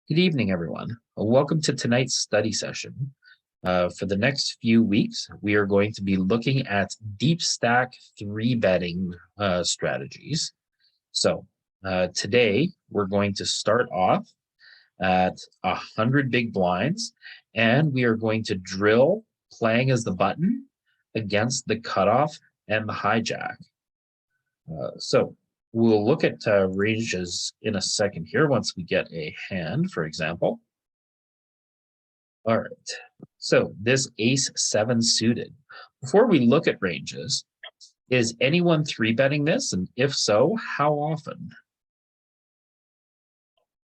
Good evening, everyone. Welcome to tonight's study session. For the next few weeks, we are going to be looking at deep stack three betting strategies. So today we're going to start off at 100 big blinds, and we are going to drill playing as the button against the cutoff and the hijack. So we'll look at ranges in a second here once we get a hand, for example. All right, so this ace seven suited. Before we look at ranges, is anyone three betting this? And if so, how often?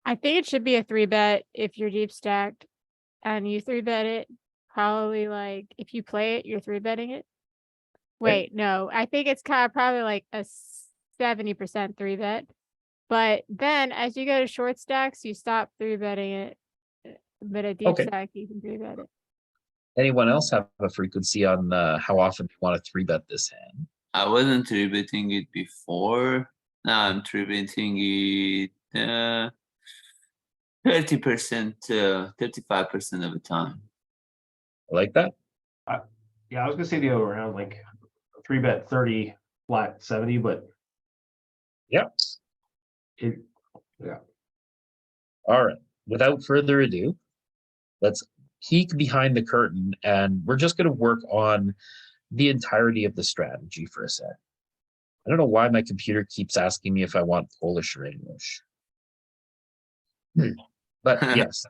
I think it should be a 3-bet if you're deep stacked and you 3-bet it, probably, like, if you play it, you're 3-betting it. Right? Wait, no, I think it's kinda probably like a 70% 3-bet, but then as you go to short stacks, you stop 3-betting it, but a deep Okay. stack, you can 3-bet it. Anyone else have a frequency on how often you want to three bet this hand? I wasn't tributing it before. Now I'm tributing it 30%, 35% of the time. I like that. Yeah, I was gonna say the other way around, like 3-bet 30, flat 70, but Yeah. it, yeah. All right. Without further ado, let's peek behind the curtain, and we're just going to work on the entirety of the strategy for a sec. I don't know why my computer keeps asking me if I want Polish or English. But yes,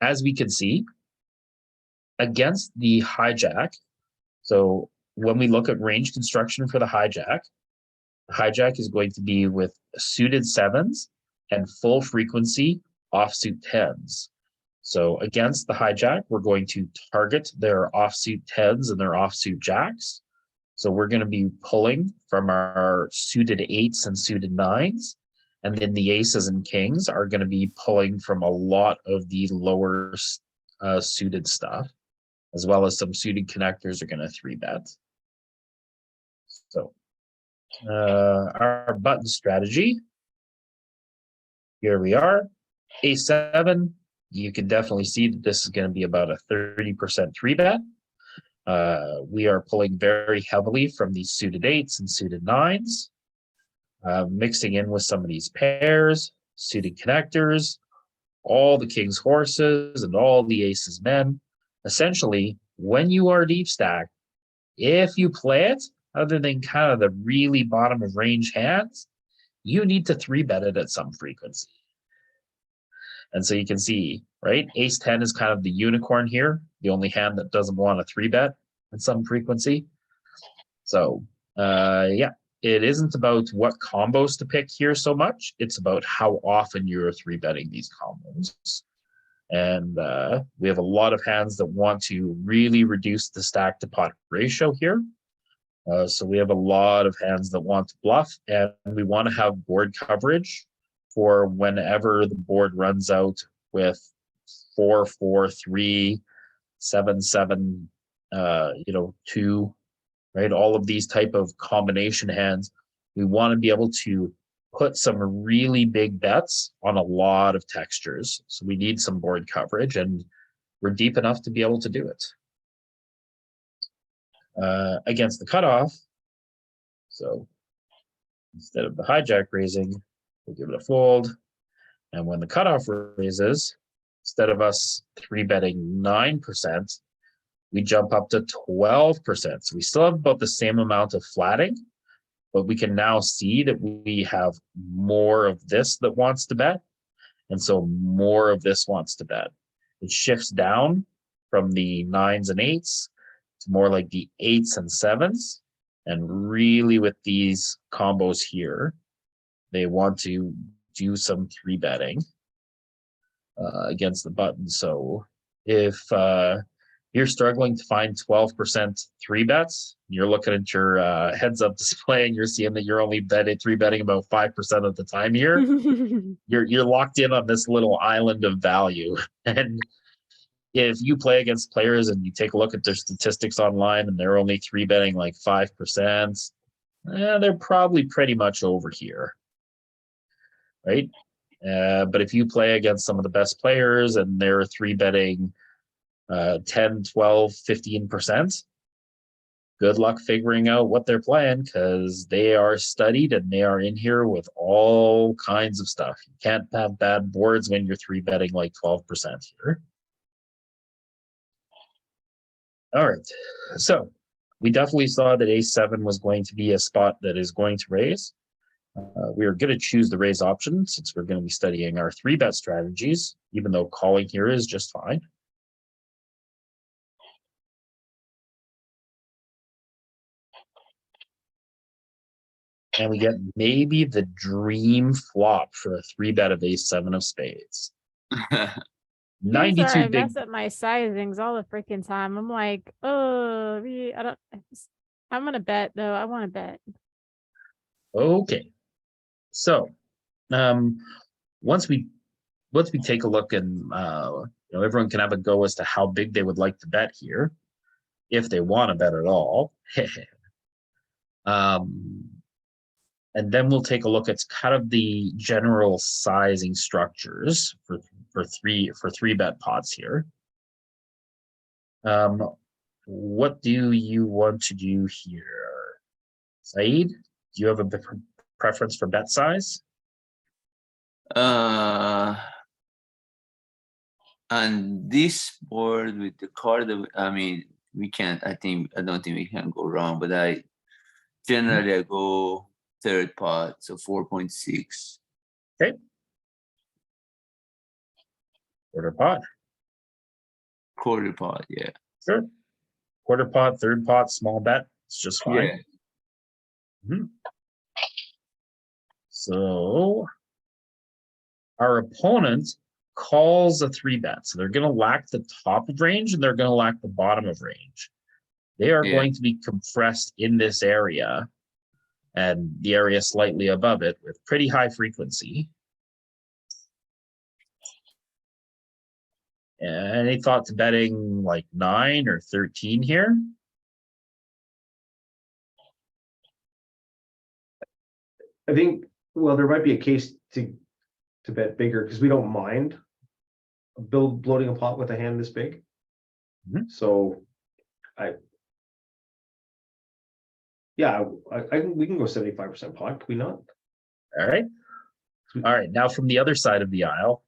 as we can see, against the hijack, so when we look at range construction for the hijack is going to be with suited sevens and full frequency offsuit tens. So against the hijack, we're going to target their offsuit tens and their offsuit jacks. So we're going to be pulling from our suited eights and suited nines. And then the aces and kings are going to be pulling from a lot of the lower suited stuff, as well as some suited connectors are going to three bet. So our button strategy, here we are, A7. You can definitely see that this is going to be about a 30% three bet. We are pulling very heavily from these suited eights and suited nines, mixing in with some of these pairs, suited connectors, all the king's horses and all the aces men. Essentially, when you are deep stack, if you play it, other than kind of the really bottom of range hands, you need to three bet it at some frequency. And so you can see, right, ace 10 is kind of the unicorn here, the only hand that doesn't want a three bet at some frequency. So yeah, it isn't about what combos to pick here so much. It's about how often you're three betting these combos. And we have a lot of hands that want to really reduce the stack to pot ratio here. So we have a lot of hands that want to bluff, and we want to have board coverage for whenever the board runs out with 4, 4, 3, 7, 7, 2, right? All of these type of combination hands. We want to be able to put some really big bets on a lot of textures. So we need some board coverage, and we're deep enough to be able to do it. Against the cutoff, so instead of the hijack raising, we'll give it a fold. And when the cutoff raises, instead of us three betting 9%, we jump up to 12%. So we still have about the same amount of flatting, but we can now see that we have more of this that wants to bet. And so more of this wants to bet. It shifts down from the nines and eights to more like the eights and sevens. And really with these combos here, they want to do some three betting against the button. So if you're struggling to find 12% three bets, you're looking at your heads up display and you're seeing that you're only three betting about 5% of the time here, you're locked in on this little island of value. And if you play against players and you take a look at their statistics online and they're only three betting like 5%, they're probably pretty much over here, right? But if you play against some of the best players and they're 3-betting 10, 12, 15%, good luck figuring out what they're playing because they are studied and they are in here with all kinds of stuff. You can't have bad boards when you're 3-betting like 12% here. All right, so we definitely saw that ace-7 was going to be a spot that is going to raise. We are going to choose the raise option since we're going to be studying our 3-bet strategies, even though calling here is just fine. And we get maybe the dream flop for a 3-bet of ace-7 of spades. I'm 92 sorry, I big. mess up my sizings all the freaking time. I'm like, oh, I'm gonna bet though. I want to bet. Okay. So, once we take a look and everyone can have a go as to how big they would like to bet here, if they want to bet at all. And then we'll take a look at kind of the general sizing structures for 3-bet pots here. What do you want to do here, Saeed? Do you have a different preference for bet size? On this board with the card, I mean, we can't. I don't think we can go wrong. But I generally go third pot, so 4.6. Okay. Quarter pot. Quarter pot, yeah. Sure. Quarter pot, third pot, small bet. It's just fine. Yeah. So our opponent calls a 3-bet. So they're going to lack the top of range and they're going to lack the bottom of range. They are going to be compressed in this area and the area slightly above it with pretty high frequency. And any thought to betting like 9 or 13 here? I think, well, there might be a case to bet bigger because we don't mind bloating a pot with a hand this big. So we can go 75% pot, can we not? All right. All right. Now from the other side of the aisle,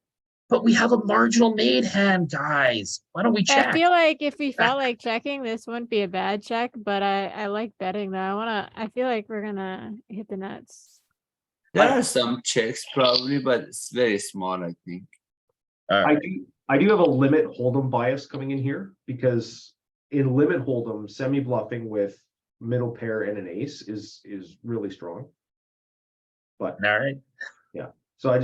but we have a marginal made hand, guys. Why don't we check? I feel like if we felt like checking, this wouldn't be a bad check, but I like betting though. I feel like we're gonna hit the nuts. There are some checks probably, but it's very small, I think. All right. I do have a limit hold'em bias coming in here because in limit hold'em, semi bluffing with middle pair and an ace is really strong. But All right. so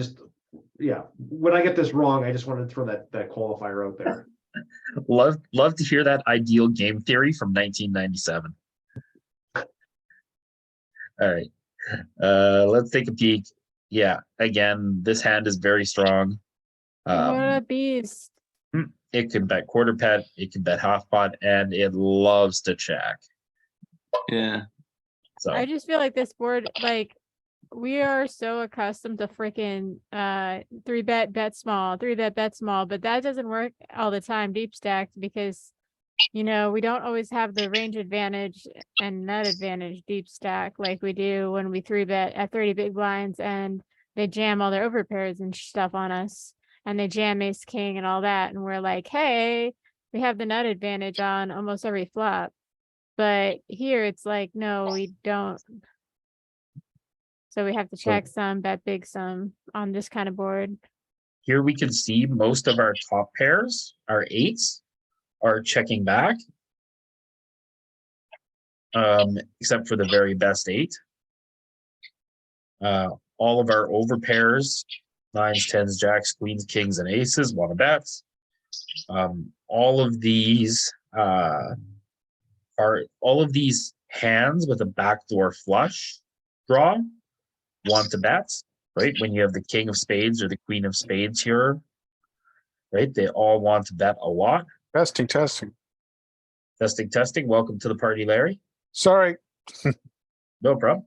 when I get this wrong, I just wanted to throw that qualifier out there. Love to hear that ideal game theory from 1997. All right. Let's take a peek. Yeah, again, this hand is very strong. What a beast. It can bet quarter pot, it can bet half pot, and it loves to check. Yeah. So I just feel like this board, like, we are so accustomed to freaking 3-bet, bet small, 3-bet, bet small, but that doesn't work all the time deep stacked because, we don't always have the range advantage and nut advantage deep stack like we do when we 3-bet at 30 big blinds and they jam all their overpairs and stuff on us and they jam ace king and all that. And we're like, hey, we have the nut advantage on almost every flop. But here it's like, no, we don't. So we have to check some, bet big some on this kind of board. here we can see most of our top pairs, our 8s, are checking back. Except for the very best 8. All of our over pairs, 9s, 10s, jacks, queens, kings, and aces want to bet. All of these hands with a backdoor flush draw want to bet, right? When you have the king of spades or the queen of spades here, right? They all want to bet a lot. Testing. Testing. Welcome to the party, Larry. Sorry. No problem.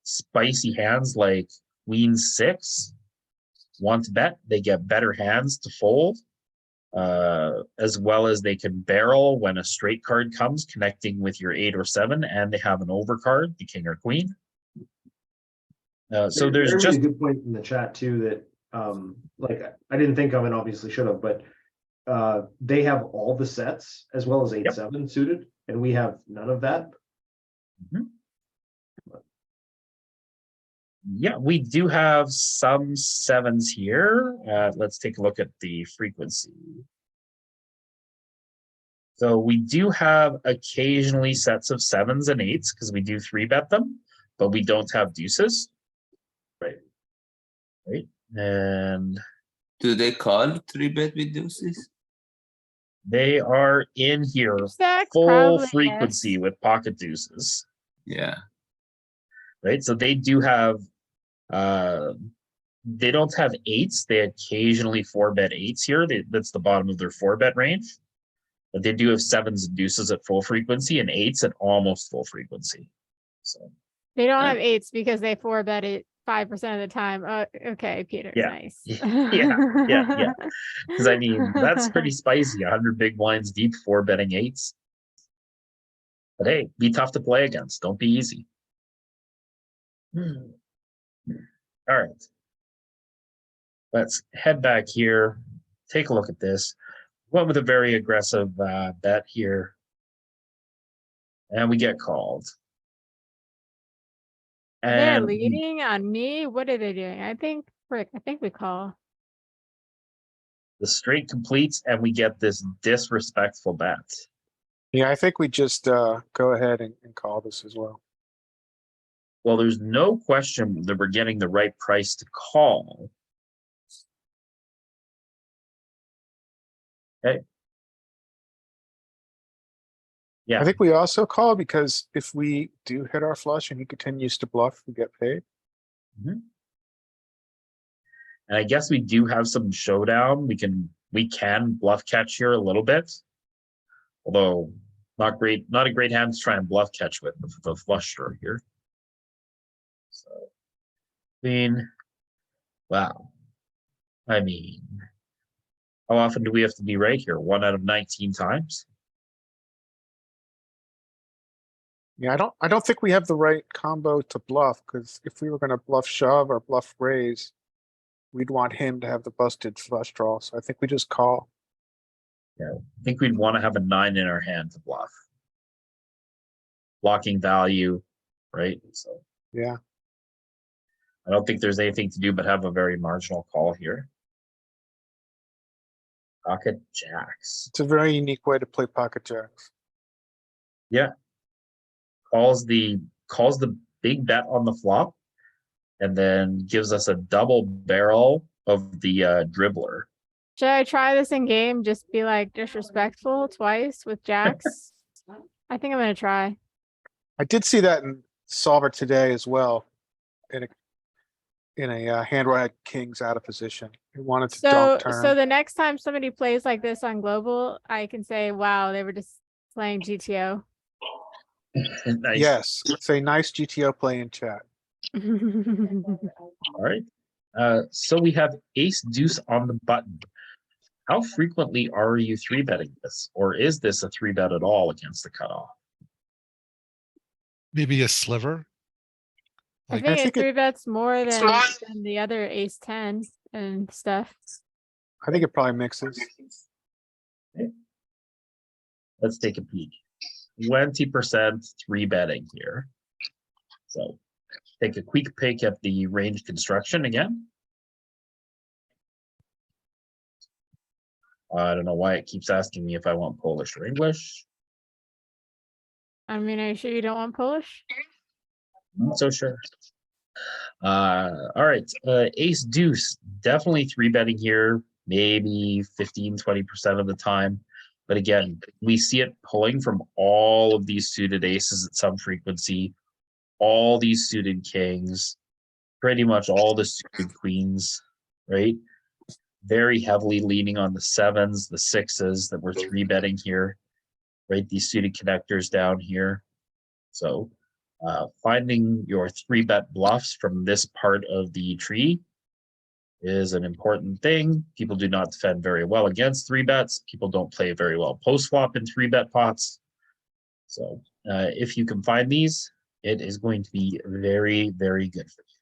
spicy hands like queen six want to bet, they get better hands to fold, as well as they can barrel when a straight card comes connecting with your 8 or 7, and they have an overcard, the king or queen. So there's There made just a good point in the chat too that like I didn't think of and obviously should have, but they have all the sets as well as 8-7 suited, and we have none of that. Yeah, we do have some 7s here. Let's take a look at the frequency. So we do have occasionally sets of 7s and 8s because we do 3-bet them, but we don't have deuces. Right. And Do they call 3-bet with deuces? they are in here Stack, full probably, frequency yes. with pocket deuces. Yeah. Right. So they do have they don't have 8s. They occasionally 4-bet 8s here. That's the bottom of their 4-bet range. But they do have 7s and deuces at full frequency and 8s at almost full frequency. So They don't Uh, have 8s because they 4-bet it 5% of the time. Okay, Peter, Yeah. nice. yeah. Because I mean, that's pretty spicy. 100 big blinds deep, 4-betting 8s. But hey, be tough to play against. Don't be easy. All right. Let's head back here. Take a look at this. Went with a very aggressive bet here. And we get called. They're And leading on me. What are they doing? I think we call. the straight completes and we get this disrespectful bet. Yeah, I think we just go ahead and call this as well. Well, there's no question that we're getting the right price to call. Okay. Yeah. I think we also call because if we do hit our flush and he continues to bluff, we get paid. And I guess we do have some showdown. We can bluff catch here a little bit. Although not a great hand to try and bluff catch with the flush draw here. So queen. Wow. I mean, how often do we have to be right here? 1 out of 19 times? Yeah, I don't think we have the right combo to bluff because if we were going to bluff shove or bluff raise, we'd want him to have the busted flush draw. So I think we just call. Yeah, I think we'd want to have a 9 in our hand to bluff. Blocking value, right? So Yeah. I don't think there's anything to do but have a very marginal call here. Pocket jacks. It's a very unique way to play pocket jacks. Yeah. Calls the big bet on the flop and then gives us a double barrel of the dribbler. Should I try this in game? Just be like disrespectful twice with jacks? I think I'm gonna try. I did see that in Solver today as well. In a hand where I had kings out of position. It wanted to So donk turn. so the next time somebody plays like this on global, I can say, wow, they were just playing GTO. Nice. Yes, say nice GTO play in chat. All right. So we have ace deuce on the button. How frequently are you 3-betting this? Or is this a 3-bet at all against the cutoff? Maybe a sliver. I Like, think think it it- 3-bets more than the other ace 10 and stuff. I think it probably mixes. Let's take a peek. 20% 3-betting here. So take a quick peek at the range construction again. I don't know why it keeps asking me if I want Polish or English. I mean, are you sure you don't want Polish? Not so sure. All right. Ace deuce, definitely 3-betting here, maybe 15-20% of the time. But again, we see it pulling from all of these suited aces at some frequency, all these suited kings, pretty much all the suited queens, right? Very heavily leaning on the 7s, the 6s that we're 3-betting here, right? These suited connectors down here. So Finding your 3-bet bluffs from this part of the tree is an important thing. People do not defend very well against 3-bets. People don't play very well post-flop in 3-bet pots. So if you can find these, it is going to be very, very good for you.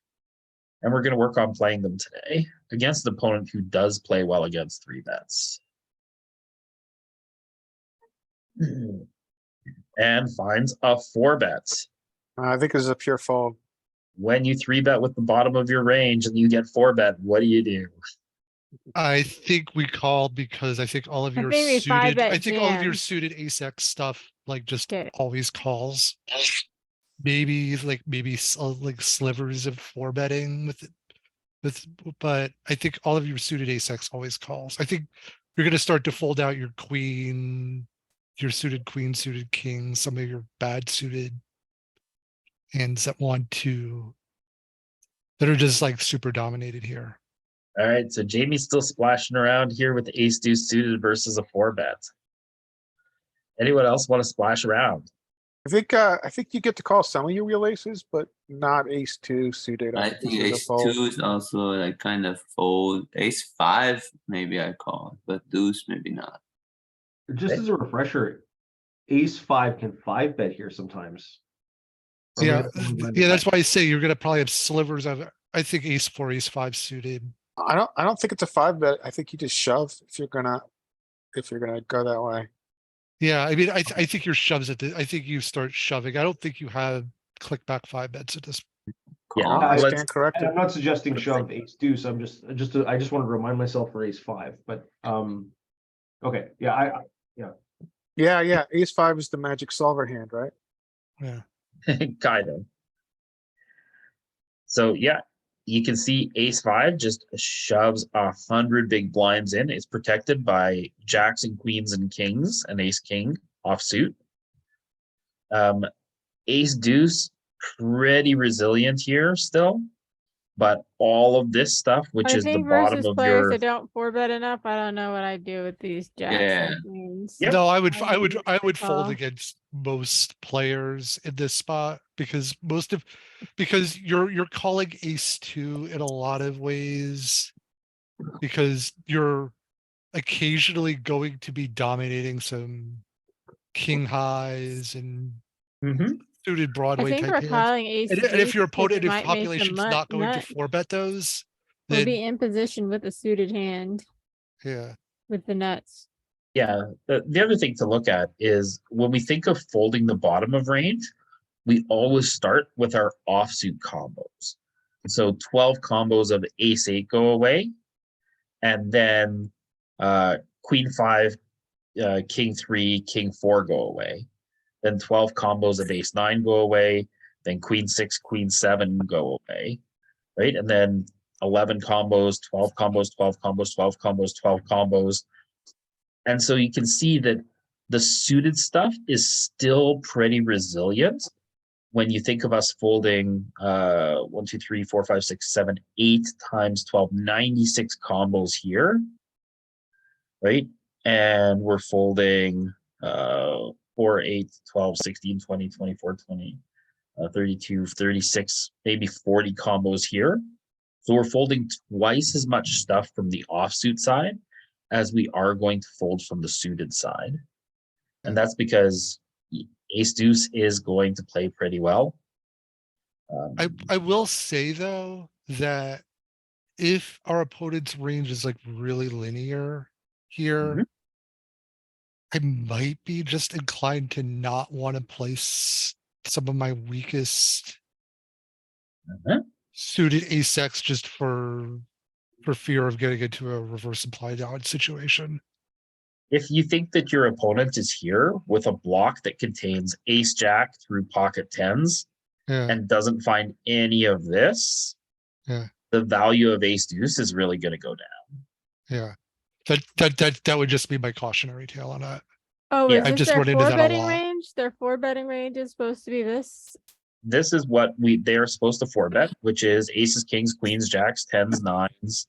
And we're going to work on playing them today against an opponent who does play well against 3-bets. And finds a 4-bet. I think this is a pure fold. When you 3-bet with the bottom of your range and you get 4-bet, what do you do? I think we call because I think all of I your think we suited, 5-bet I think all of your jam. suited ace X stuff, like just Okay. always calls. Maybe like slivers of 4-betting with it. But I think all of your suited ace X always calls. I think you're gonna start to fold out your queen, your suited queen, suited king, some of your bad suited hands that are just like super dominated here. All right, so Jamie's still splashing around here with ace deuce suited versus a 4-bet. Anyone else want to splash around? I think you get to call some of your real aces, but not ace 2 suited. I this think is a ace fold. 2 is also like kind of fold. Ace 5 maybe I call, but deuce maybe not. Just as a refresher, ace 5 can 5-bet here sometimes. Or Yeah, maybe I'm going yeah, to that's five. why I say you're gonna probably have slivers of, I think ace 4, ace 5 suited. I don't think it's a 5-bet. I think you just shove if you're gonna go that way. Yeah, I mean, I think your shoves I think you start shoving. I don't think you have click back 5-bets at this. Yeah, Call. I let's- stand corrected. And I'm not suggesting shove ace deuce. I just want to remind myself for ace 5, but okay, yeah, Yeah, ace 5 is the magic solver hand, right? Yeah, kind of. So yeah, you can see ace 5 just shoves 100 big blinds in. It's protected by jacks and queens and kings and ace king offsuit. Ace deuce, pretty resilient here still, but all of this stuff, which I is the think bottom versus of players your that don't 4-bet enough, I don't know what I'd do with these jacks Yeah. and queens. Yep. no, I I would fold call. against most players in this spot because because you're calling ace 2 in a lot of ways because you're occasionally going to be dominating some king highs and Mhm. suited I Broadway think type we're hands. calling ace. And if your deuce 'cause opponent, it if might make some population's not going to nut. 4-bet those, We'll then be in position with a suited hand yeah. with the nuts. Yeah, the other thing to look at is when we think of folding the bottom of range, we always start with our offsuit combos. So 12 combos of ace 8 go away, and then queen 5, king 3, king 4 go away. Then 12 combos of ace 9 go away. Then queen 6, queen 7 go away, right? And then 11 combos, 12 combos, 12 combos, 12 combos, 12 combos. And so you can see that the suited stuff is still pretty resilient when you think of us folding 1, 2, 3, 4, 5, 6, 7, 8 times 12, 96 combos here, right? And we're folding 4, 8, 12, 16, 20, 24, 20, 32, 36, maybe 40 combos here. So we're folding twice as much stuff from the offsuit side as we are going to fold from the suited side. And that's because ace deuce is going to play pretty well. I will say though that if our opponent's range is like really linear here, Mhm. I might be just inclined to not want to place some of my weakest Uh-huh. suited ace X just for fear of getting into a reverse implied odd situation. If you think that your opponent is here with a block that contains ace jack through pocket tens Yeah, and doesn't find any of this, Yeah. the value of ace deuce is really going to go down. yeah. That would just be my cautionary tale on that. Oh, Yeah. is I've this just their run into that a 4-betting lot. range? Their 4-betting range is supposed to be this. This is what they're supposed to 4-bet, which is aces, kings, queens, jacks, tens, nines,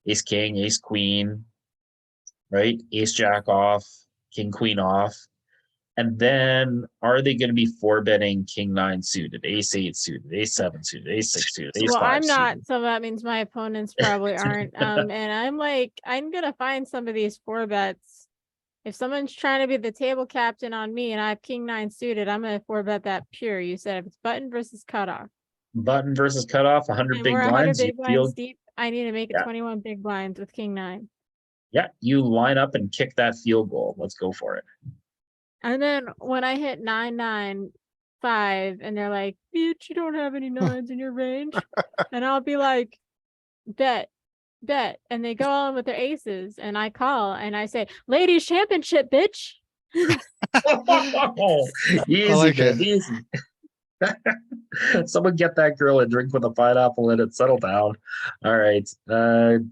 ace king, ace queen, right? Ace jack off, king queen off. And then are they going to be four betting king nine suited, ace eight suited, ace seven suited, ace six suited, ace Well, five I'm not, suited? so that means my opponents probably aren't. And I'm like, I'm gonna find some of these four bets. If someone's trying to be the table captain on me and I have king nine suited, I'm gonna four bet that pure. You said if it's button versus cutoff. Button versus cutoff, 100 And big we're 100 blinds. You big blinds feel, deep. I need to make it Yeah. 21 big blinds with king nine. yeah, you line up and kick that field goal. Let's go for it. And then when I hit 9-9-5 and they're like, bitch, you don't have any nines in your range. And I'll be like, bet. And they go on with their aces and I call and I say, ladies championship, bitch. Easy, like man, it. easy. Someone get that girl a drink with a pineapple in it. Settle down. All right.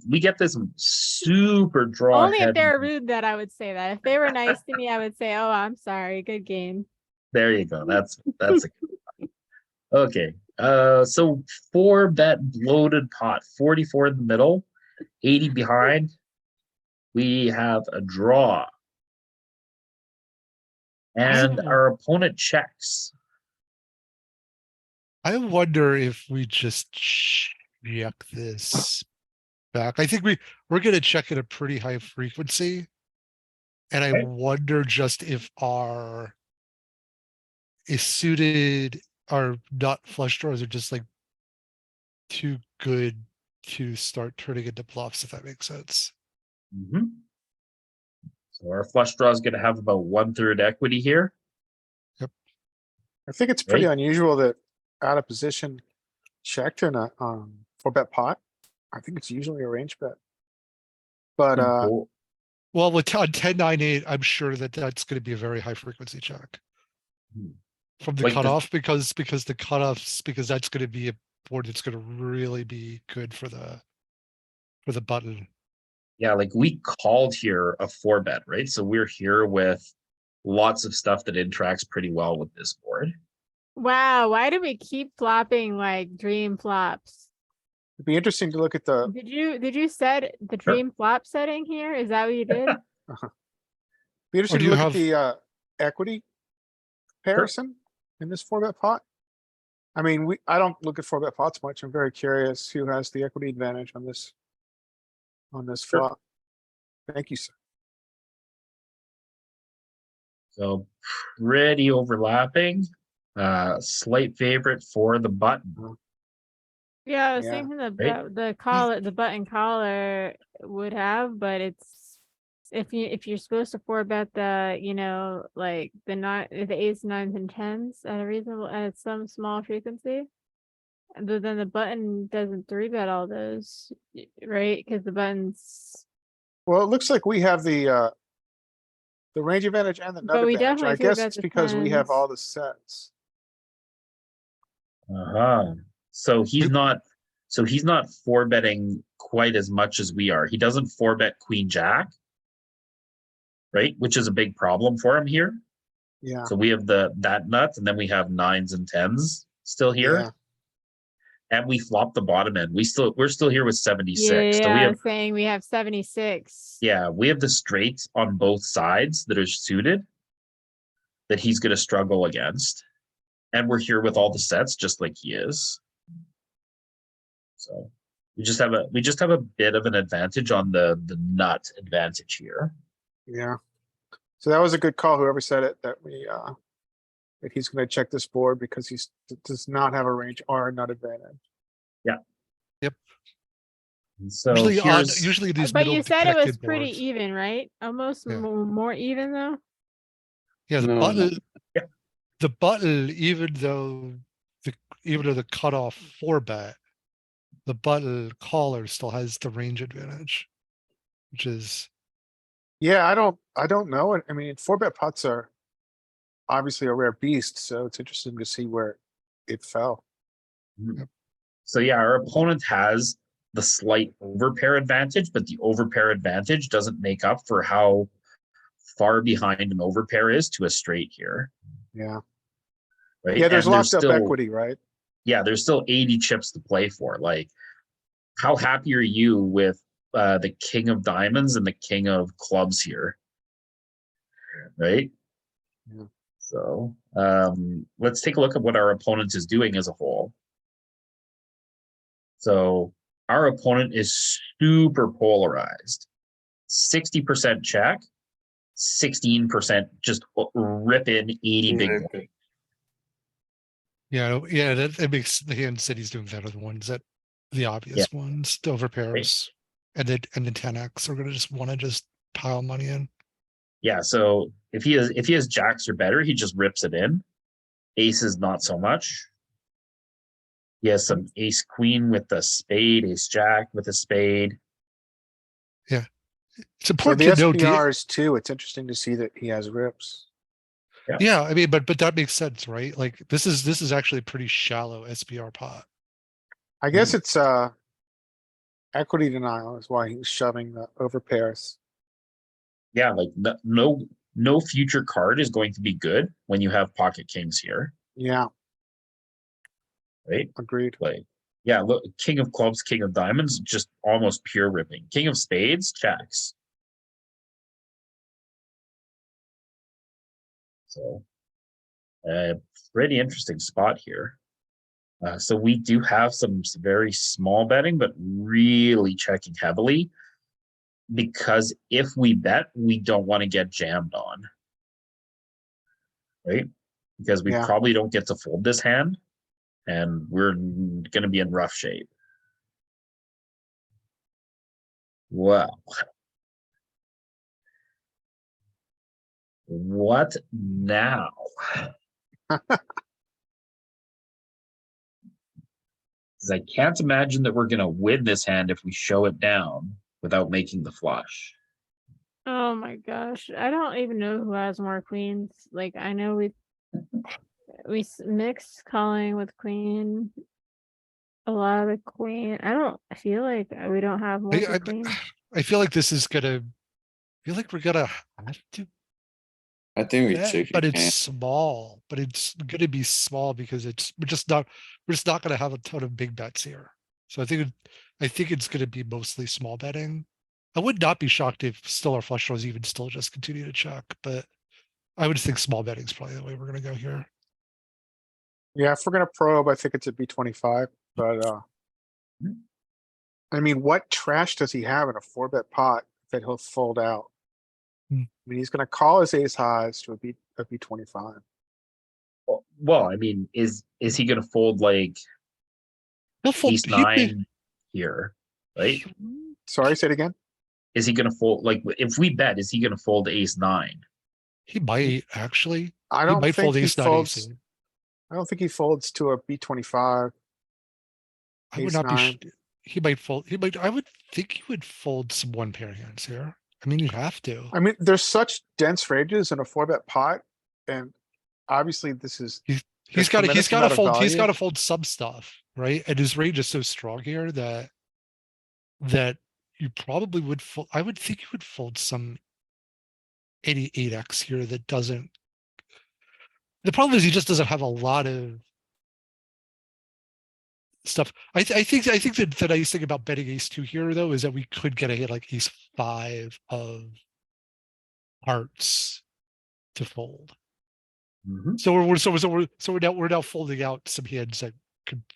We get this super draw Only if heavy. they're rude that I would say that. If they were nice to me, I would say, oh, I'm sorry. Good game. There you go. That's a good one. Okay. So 4-bet bloated pot, 44 in the middle, 80 behind. We have a draw. And don't- our opponent checks. I wonder if we just check this back. I think we're gonna check at a pretty high frequency. And I Okay. wonder just if our is suited our nut flush draws are just like too good to start turning into bluffs, if that makes sense. Mhm. So our flush draw is going to have about 1/3 equity here. I think it's pretty Right. unusual that out of position checked in a, 4-bet pot. I think it's usually a range bet. But, Cool. Well, with on 10-9-8, I'm sure that that's going to be a very high frequency check Hmm. from the Like the- cutoff because the cutoffs because that's going to be a board that's going to really be good for the button. Yeah, like we called here a 4-bet, right? So we're here with lots of stuff that interacts pretty well with this board. Wow. Why do we keep flopping like dream flops? it'd be interesting to look at the, Did you set the dream flop setting here? Is that what you did? be interesting do to you look have- at the, equity comparison in this 4-bet pot. I mean, I don't look at 4-bet pots much. I'm very curious who has the equity advantage on this Sure. flop. Thank you, sir. So pretty overlapping. Slight favorite for the button. Yeah, I was Yeah. thinking Right. the button collar would have, but it's if you're supposed to four bet the, like the ace, nines, and tens at a reasonable at some small frequency. But then the button doesn't three bet all those, right? Because the button's Well, it looks like we have the range advantage and the nut But we advantage. I definitely three guess bet it's the because we have tens. all the sets. Uh-huh. So he's not 4-betting quite as much as we are. He doesn't 4-bet queen jack, right? Which is a big problem for him here. Yeah, So we have that nut, and then we have nines and tens still here. yeah. And we flop the bottom end. We're still here with 76. Yeah, So we I have was saying we have 76. we have the straights on both sides that are suited that he's gonna struggle against. And we're here with all the sets just like he is. So we just have a bit of an advantage on the nut advantage here. Yeah. So that was a good call, whoever said it, that that he's gonna check this board because does not have a range or a nut advantage. And so Usually these But middle you said it was detected pretty boards. even, right? Almost Yeah. more even though. Yeah, the No, button. Yeah. The button, even though the cutoff 4-bet, the button caller still has the range advantage, which is Yeah, I don't know. I mean, 4-bet pots are obviously a rare beast, so it's interesting to see where it fell. So yeah, our opponent has the slight overpair advantage, but the overpair advantage doesn't make up for how far behind an overpair is to a straight here. Yeah. Right. Yeah, there's And locked up still, equity, right? Yeah, there's still 80 chips to play for. Like, how happy are you with the king of diamonds and the king of clubs here? Right. Yeah. So let's take a look at what our opponent is doing as a whole. So our opponent is super polarized. 60% check, 16% just rip in 80 big Rip blind. Yeah, yeah, that makes the hand cities doing better than ones that the obvious ones, the overpairs. And then 10x are gonna just wanna just pile money in. Yeah, so if he has jacks or better, he just rips it in. Aces not so much. He has some ace queen with a spade, ace jack with a spade. It's For important the to note. SPRs too, it's interesting to see that he has rips. Yeah, I mean, but that makes sense, right? Like this is actually a pretty shallow SPR pot. I guess it's equity denial is why he's shoving the over pairs. Yeah, like no future card is going to be good when you have pocket kings here, Yeah, right? agreed. Like, yeah, look, king of clubs, king of diamonds, just almost pure ripping. King of spades, checks. So, pretty interesting spot here. So we do have some very small betting, but really checking heavily. Because if we bet, we don't want to get jammed on. Right? Because we Yeah. probably don't get to fold this hand. And we're going to be in rough shape. Wow. What now? Because I can't imagine that we're going to win this hand if we show it down without making the flush. Oh my gosh, I don't even know who has more queens. Like I know we mix calling with queen. A lot of queen. I don't feel like we don't have more queen. I feel like this is gonna. I feel like we're gonna have to I think we bet, check but it. it's small. But it's gonna be small because we're just not gonna have a ton of big bets here. So I think it's gonna be mostly small betting. I would not be shocked if still our flush draws even still just continue to check, but I would think small betting is probably the way we're gonna go here. Yeah, if we're gonna probe, I think it's a B25, but I mean, what trash does he have in a 4-bet pot that he'll fold out? Hmm. I mean, he's gonna call his ace highs to a B25. Well, I mean, is he going to fold like He'll fold. ace nine here, right? Sorry, say it again. Is he going to fold like if we bet? Is he going to fold ace nine? He might actually. I He don't might think fold he ace nine, folds. ace eight. I don't think he folds to a B25. I would Ace not be. nine. He might fold. He might. I would think he would fold some one pair hands here. I mean, you have to. I mean, there's such dense ranges in a 4-bet pot, and obviously this is He's got to. He's tremendous got to amount of fold. He's value. got to fold some stuff, right? And his range is so strong here that you probably would fold. I would think you would fold some 88x here that doesn't. The problem is he just doesn't have a lot of stuff. I think that the nice thing about betting ace two here though is that we could get a hit like ace five of hearts to fold. Mm-hmm. So we're now folding out some hands that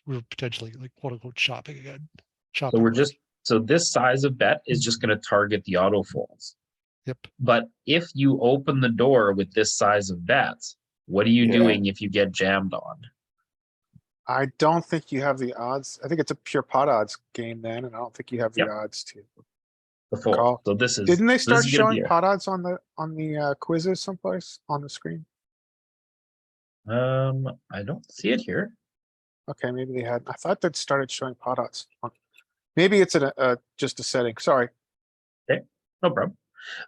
we're potentially like quote unquote chopping again. So we're just this size of bet is just going to target the auto folds. Yep. But if you open the door with this size of bets, what are you doing if you get jammed on? I don't think you have the odds. I think it's a pure pot odds game then, and I don't think you have the odds to The fold. call. So this is Didn't they this start is gonna be showing pot odds on the quizzes someplace on the screen? I don't see it here. Okay, maybe they had. I thought that started showing pot odds. Maybe it's just a setting. Sorry. No problem.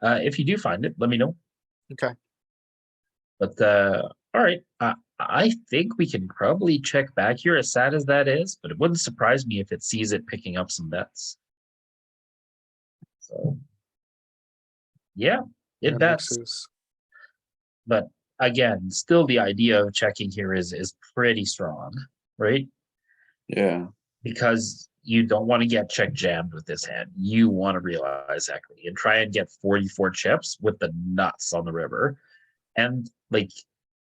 If you do find it, let me know. Okay. But all right. I think we can probably check back here, as sad as that is, but it wouldn't surprise me if it sees it picking up some bets. So yeah, it That bets. mixes. But again, still the idea of checking here is pretty strong, right? Yeah. Because you don't want to get check jammed with this hand. You want to realize equity and try and get 44 chips with the nuts on the river. And like,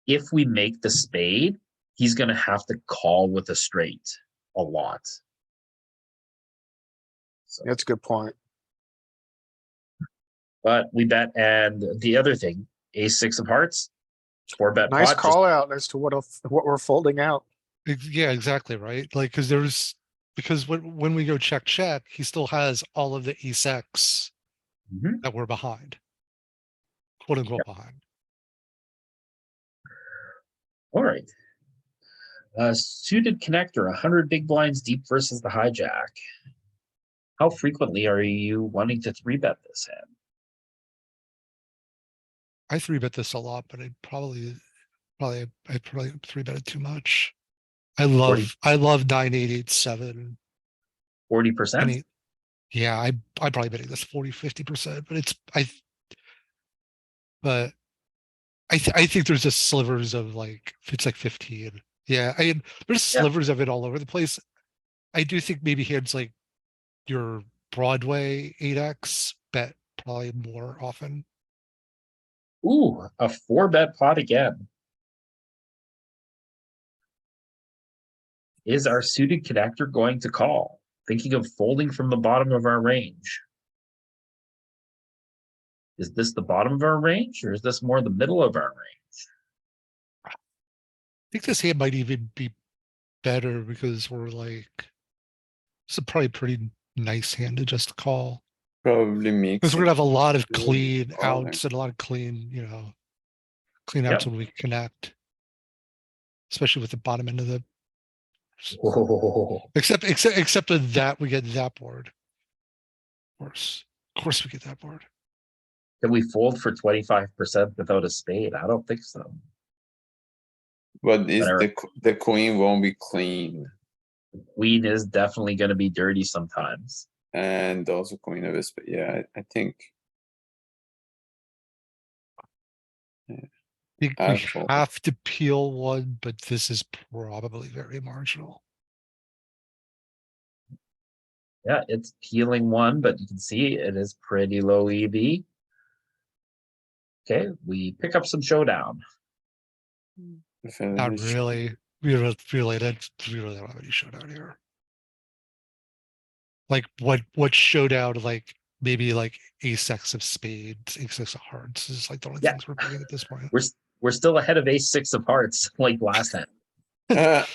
if we make the spade, he's gonna have to call with a straight a lot. So, That's a good point. but we bet, and the other thing, ace six of hearts, 4-bet Nice pot. just- call out as to what we're folding out. Yeah, exactly, right? Like, because when we go check, he still has all of the ace X Mhm. that we're behind. Quote unquote behind. All right. Suited connector, 100 big blinds deep versus the hijack. How frequently are you wanting to 3-bet this hand? I 3-bet this a lot, but I probably 3-bet it too much. I love 9, 8, 8, 7. 40%? Any, yeah, I'm probably betting this 40-50%, but I think there's just slivers of like, it's like 15. Yeah, there's Yeah. slivers of it all over the place. I do think maybe hands like your Broadway 8X bet probably more often. Ooh, a 4-bet pot again. Is our suited connector going to call? Thinking of folding from the bottom of our range. Is this the bottom of our range, or is this more the middle of our range? I think this hand might even be better because we're like, it's a probably pretty nice hand to just call. Probably mix. Because we're gonna have a lot of Yeah, clean calling. outs and a lot of clean, clean Yep. outs when we connect. Especially with the bottom end of the, Oh, except with that, we get that board. Of course we get that board. can we fold for 25% without a spade? I don't think so. But is Whatever. the queen won't be clean, Queen is definitely going to be dirty sometimes. and also queen of a spade. Yeah, I think. I think I we fold. have to peel one, but this is probably very marginal. Yeah, it's peeling one, but you can see it is pretty low EV. Okay, we pick up some showdown. Not really. We don't really don't have any showdown here. Like what showdown, like maybe like ace X of spades, ace X of hearts is like the only Yeah. things we're playing at this point. We're still ahead of ace six of hearts like last time.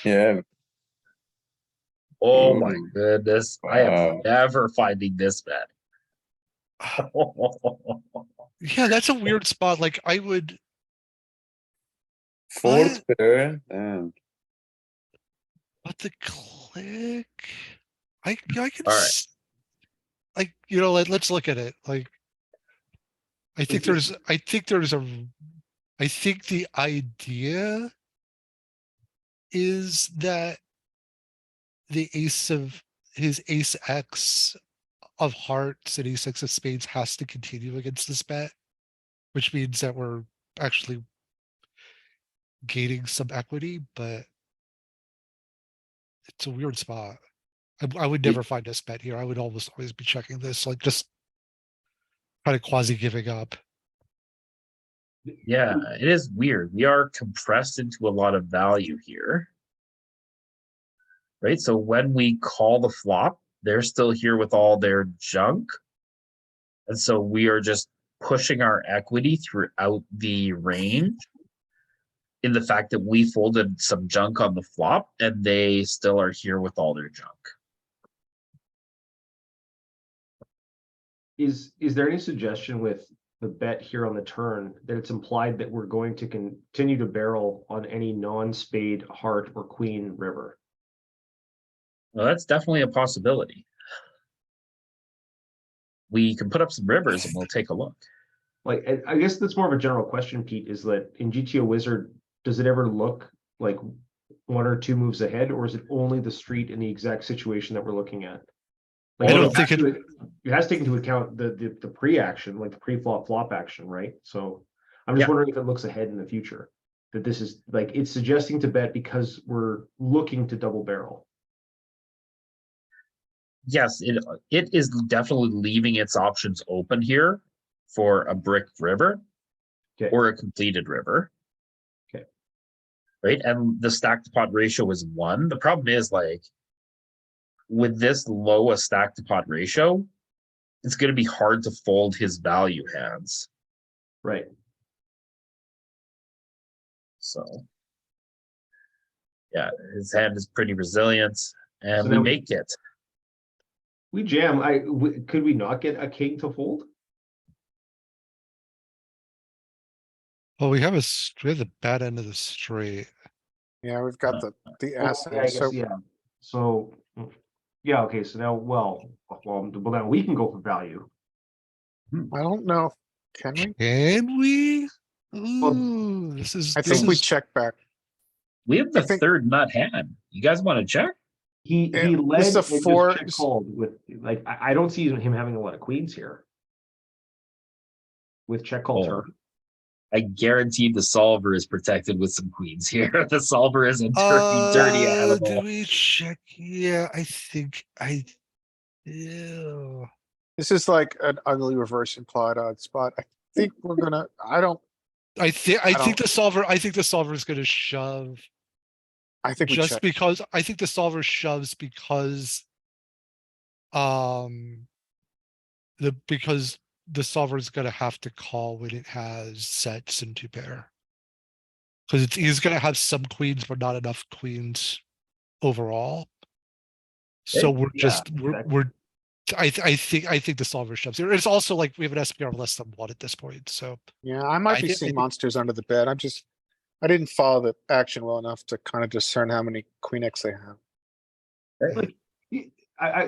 Yeah, Oh my Ooh. goodness, I am Wow. never finding this bet. Yeah, that's a weird spot. Like I would, fourth pair, and but the click, I can, All right. like, let's look at it. Like, I think the idea is that the his ace X of hearts and ace X of spades has to continue against this bet, which means that we're actually gaining some equity, but it's a weird spot. I would never find this bet here. I would almost always be checking this, like just kind of quasi giving up. Yeah, it is weird. We are compressed into a lot of value here. Right? So when we call the flop, they're still here with all their junk. And so we are just pushing our equity throughout the range in the fact that we folded some junk on the flop and they still are here with all their junk. Is there any suggestion with the bet here on the turn that it's implied that we're going to continue to barrel on any non-spade heart or queen river? Well, that's definitely a possibility. We can put up some rivers and we'll take a look. Like, I guess that's more of a general question, Pete, is that in GTO Wizard, does it ever look like one or two moves ahead, or is it only the street in the exact situation that we're looking at? Like, I don't think it has to take into account the pre-action, like the pre-flop flop action, right? So I'm just Yeah. wondering if it looks ahead in the future. That this is like, it's suggesting to bet because we're looking to double barrel. Yes, it is definitely leaving its options open here for a brick river Okay. or a completed river. Okay. right? And the stack to pot ratio is 1. The problem is like with this low a stack to pot ratio, it's going to be hard to fold his value hands. Right. So yeah, his hand is pretty resilient, and So we now make it. We jam. Could we not get a king to fold? Well, we have we have the bad end of the straight. Yeah, we've got the Oh, ass yeah, I end, guess, so yeah. So, yeah, okay, so now, well, now we can go for value. I don't know. Can we? Can we? Ooh, this is I this think we is check back. We have the I think- third nut hand. You guys want to check? He Yeah, led this is a and just four- check called with, like, I don't see him having a lot of queens here. With check call Oh. turn. I guarantee the solver is protected with some queens here. The solver is a dirty did animal. we check? Yeah, I think I do. This is like an ugly reverse implied odd spot. I think we're gonna, I I I think the solver is gonna shove think we just check. because I think the solver shoves because because the solver is gonna have to call when it has sets and 2-pair. Because he's gonna have some queens, but not enough queens overall. So we're Yeah, just exactly. we're I think the solver shoves here. It's also like we have an SPR of less than 1 at this point. So Yeah, I might be think- seeing monsters under the bed. I didn't follow the action well enough to kind of discern how many queen X they have.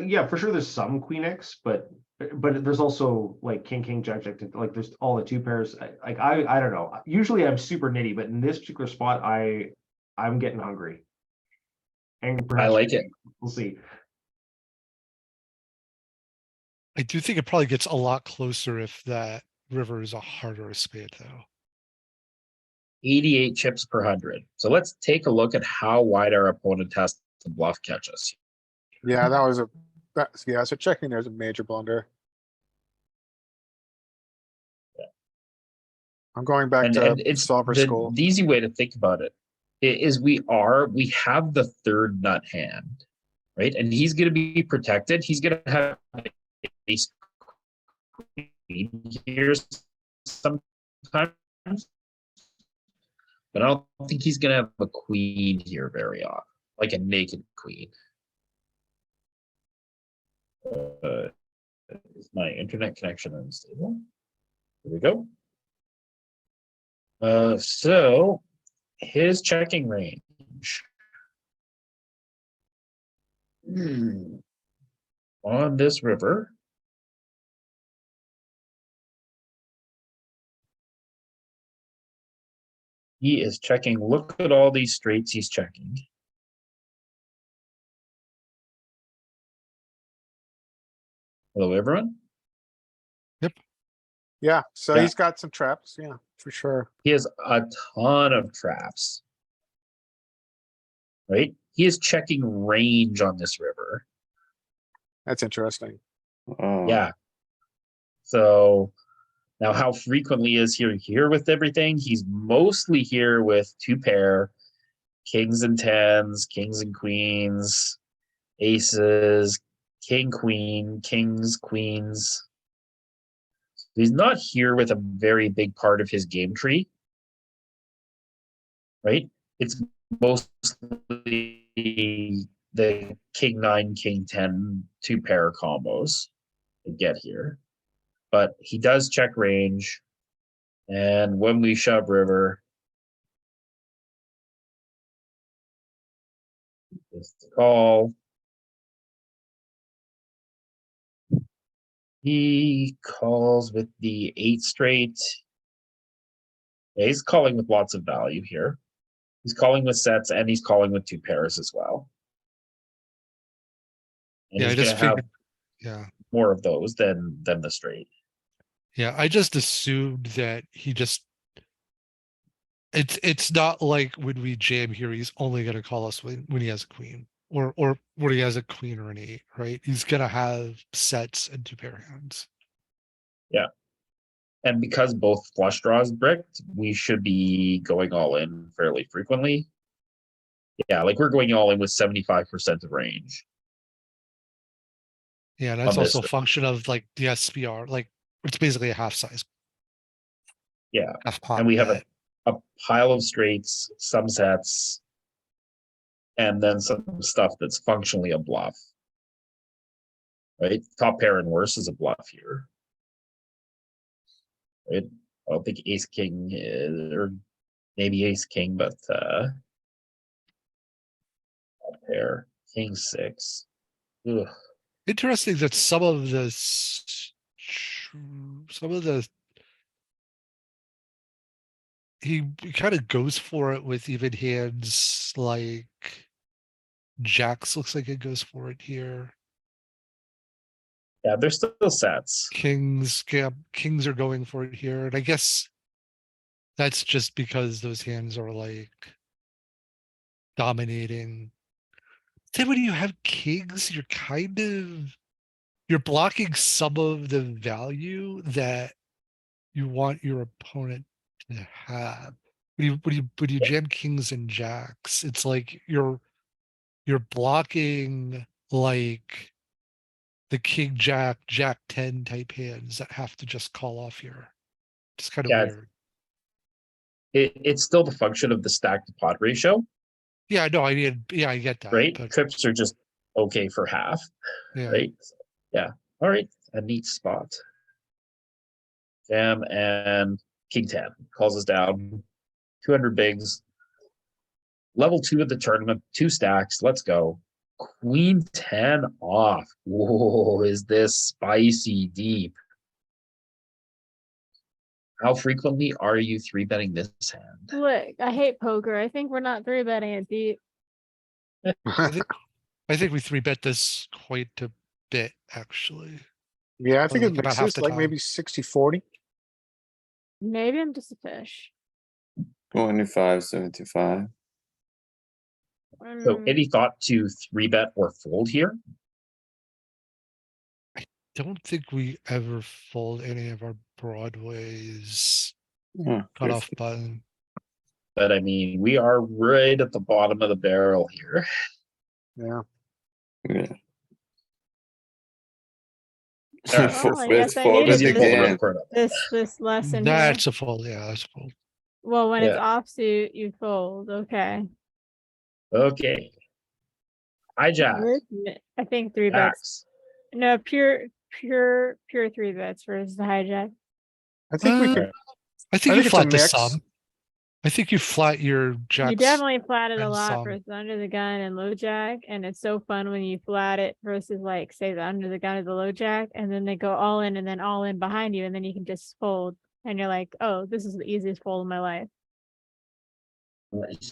Yeah, for sure there's some queen X, but there's also like king, jack, like there's all the 2-pairs. I don't know. Usually I'm super nitty, but in this particular spot, I'm getting hungry. And perhaps like it. We'll see. I do think it probably gets a lot closer if that river is a heart or a spade, though. 88 chips per 100. So let's take a look at how wide our opponent has to bluff catch us. Yeah, yeah, so checking there's a major blunder. I'm going back And to it's solver the school. easy way to think about it is we have the third nut hand, right? And he's going to be protected. He's going to have ace queen here sometimes, but I don't think he's going to have a queen here very often, like a naked queen. Is my internet connection unstable? Here we go. So his checking range. On this river. He is checking. Look at all these straights he's checking. Hello, everyone. Yeah, so Yeah. he's got some traps, yeah, for sure. He has a ton of traps. Right? He is checking range on this river. That's interesting. Oh. Yeah. So now how frequently is he here with everything? He's mostly here with 2-pair, kings and tens, kings and queens, aces, king, queen, kings, queens. He's not here with a very big part of his game tree, right? It's mostly the king 9, king 10, 2-pair combos to get here. But he does check range. And when we shove river, it's the call. He calls with the 8 straight. Yeah, he's calling with lots of value here. He's calling with sets and he's calling with 2-pairs as well. And Yeah, I he's just gonna have figured. Yeah, more of those than the straight. yeah. I just assumed that he just. It's not like when we jam here, he's only gonna call us when he has a queen or when he has a queen or an 8, right? He's gonna have sets and 2-pair hands. And because both flush draws bricked, we should be going all in fairly frequently. Yeah, like we're going all in with 75% of range. Yeah, that's On this also a one. function of like the SPR, like it's basically a half size. Yeah, Half pot and we have bet. a pile of straights, some sets, and then some stuff that's functionally a bluff. Right? Top pair and worse is a bluff here. Right? I don't think ace king is, or maybe ace king, but top pair, king six. Ugh. Interesting that some of the he kind of goes for it with even hands like jacks. Looks like it goes for it here. Yeah, there's still sets. Kings, yeah, kings are going for it here, and I guess that's just because those hands are like dominating. Then when you have kings, you're blocking some of the value that you want your opponent to have. When you jam kings and jacks, it's like you're blocking like the king jack, jack 10 type hands that have to just call off here. It's kind of Yeah, weird. it's still the function of the stack to pot ratio, Yeah, no, I mean, yeah, I get that. right? But Trips are just okay for half, yeah, right? Yeah. All right, a neat spot. Jam and king 10 calls us down 200 bigs. Level 2 of the tournament, 2 stacks. Let's go. Queen 10 off. Whoa, is this spicy deep? How frequently are you 3-betting this hand? Look, I hate poker. I think we're not 3-betting it deep. I think we 3-bet this quite a bit, actually. Yeah, I think it Like about half mixes the like time. maybe 60-40. Maybe I'm just a fish. 25, 75. So Mm, any thought to 3-bet or fold here? Don't think we ever fold any of our broadways Oh, cutoff button. But I mean, we are right at the bottom of the barrel here. Yeah. yeah. Alright. Well, I guess I needed Easy to pull the again. rip cord up. this lesson here. That's a fold, yeah, that's a fold. Well, when it's Yeah. offsuit, you fold. Okay. Okay. Hijack. I think 3-bets. Jacks. No, pure 3-bets versus the hijack. I think we Uh, could, I think I you think it's a flat the mix. sum. I think you flat your jacks. You definitely flatted a and lot some. versus under the gun and low jack, and it's so fun when you flat it versus like say the under the gun or the low jack, and then they go all in and then all in behind you, and then you can just fold, and you're like, oh, this is the easiest fold of my life.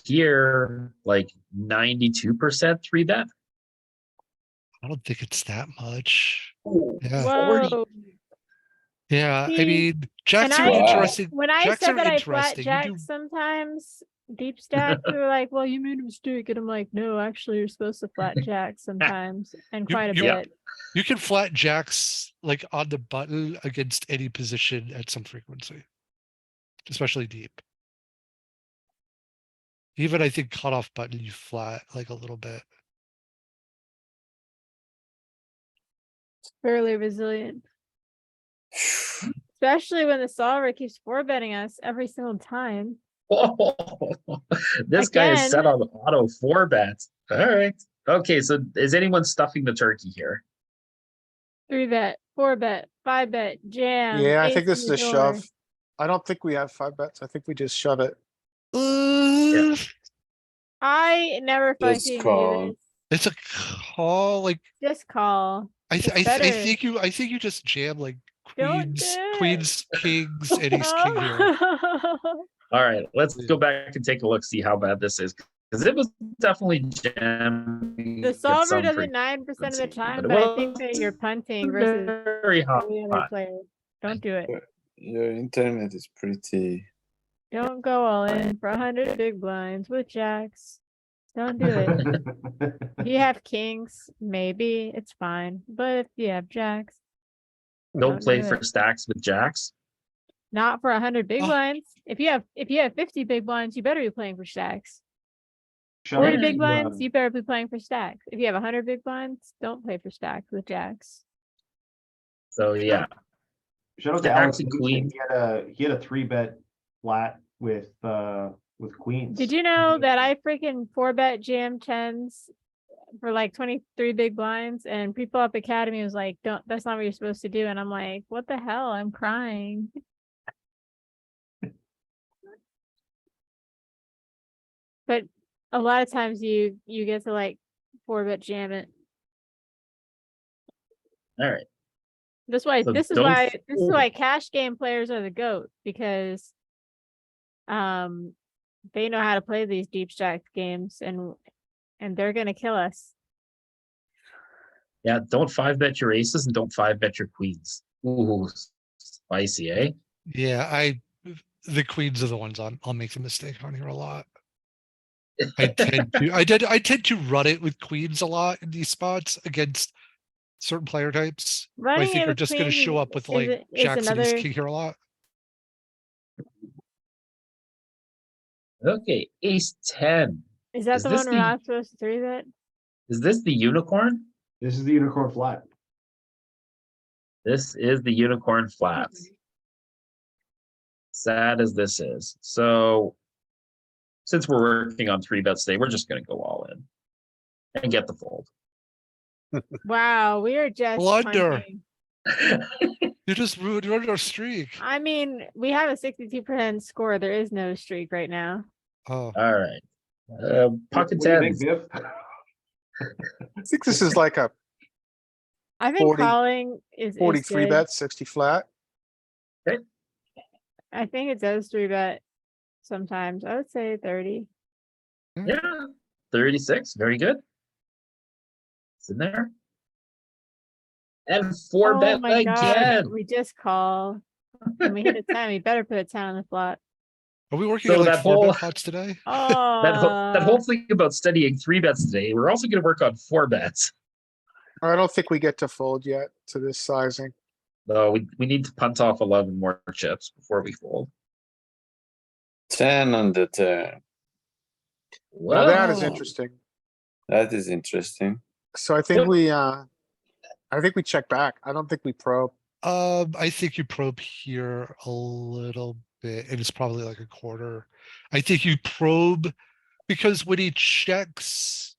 Here, like 92% 3-bet. I don't think it's that much. Yeah. Whoa! Yeah, I See, mean, jacks And are I, interesting. when I Jacks said are that I flat interesting. You jack do- sometimes, deep stack, they're like, well, you made a mistake, and I'm like, no, actually, you're supposed to flat jack sometimes, and You- quite a you- bit. You can flat jacks like on the button against any position at some frequency, especially deep. Even I think cutoff button you flat like a little bit. Fairly resilient. Especially when the solver keeps 4-betting us every single time. This guy is Again. set on auto 4-bet. All right. Okay, so is anyone stuffing the turkey here? 3-bet, 4-bet, 5-bet, jam. yeah, I ace think in this is the a door. shove. I don't think we have 5 bets. I think we just shove it. I never Just fucking call. do It's a call. Like this. Just call. I It's better. think you just jam like Don't do queens, it. kings, and ace king here. All right, let's go back and take a look, see how bad this is. Because it was definitely jamming. The at solver some does it 9% of the frequency, time, it but I think that you're punting versus very hot. the other player. Don't do it. Your internet is pretty. Don't go all in for 100 big blinds with jacks. Don't do it. If you have kings, maybe it's fine. But if you have jacks, Don't play do for it. stacks with jacks. Not for 100 big Oh. blinds. If you have 50 big blinds, you better be playing for stacks. Shove 40 it big to, blinds, you better be playing for stacks. If you have 100 big blinds, don't play for stacks with jacks. So yeah, Shout out The to Alex. actually Newton. queen- He had a 3-bet flat with queens. Did you know that I freaking 4-bet jam tens for like 23 big blinds, and People Up Academy was like, don't, that's not what you're supposed to do. And I'm like, what the hell? I'm crying. But a lot of times you get to like 4-bet jam it. all right. This why So this is don't why this is fold. why cash game players are the GOAT, because they know how to play these deep stack games, and they're gonna kill us. Yeah, don't 5-bet your aces and don't 5-bet your queens. Ooh, spicy, eh? Yeah, the queens are the ones I'll make the mistake on here a lot. I tend to run it with queens a lot in these spots against certain player types. Who I Running think it are with just going to queens show up with is like a- is jacks and ace another- king here a lot. Okay, ace 10. Is that Is the this one we're the- not supposed to 3-bet? Is this the unicorn? This is the unicorn flat. This is the unicorn flat. Sad as this is. So since we're working on 3-bets today, we're just going to go all in and get the fold. Wow, we are just Blunder. punting. You just ruined our streak. I mean, we have a 62% score. There is no streak right now. Oh, All right. Pocket What do you think, tens. Biff? I think this is like a I think 40 calling is 43 good. bet, 60 flat. I think it does 3-bet sometimes. I would say 30. Yeah, 36. Very good. It's in there. And 4-bet Oh my god, again. we just call. And we hit a 10. We better put a 10 on the flop. are we working So at like that 4-bet whole- pots today? Oh, That whole thing about studying 3-bets today, we're also going to work on 4-bets. I don't think we get to fold yet to this sizing. No, we need to punt off 11 more chips before we fold. 10 on the turn. Now that is Whoa. interesting. That is interesting. So I think we check back. I don't think we probe. I think you probe here a little bit, and it's probably like a quarter. I think you probe because when he checks,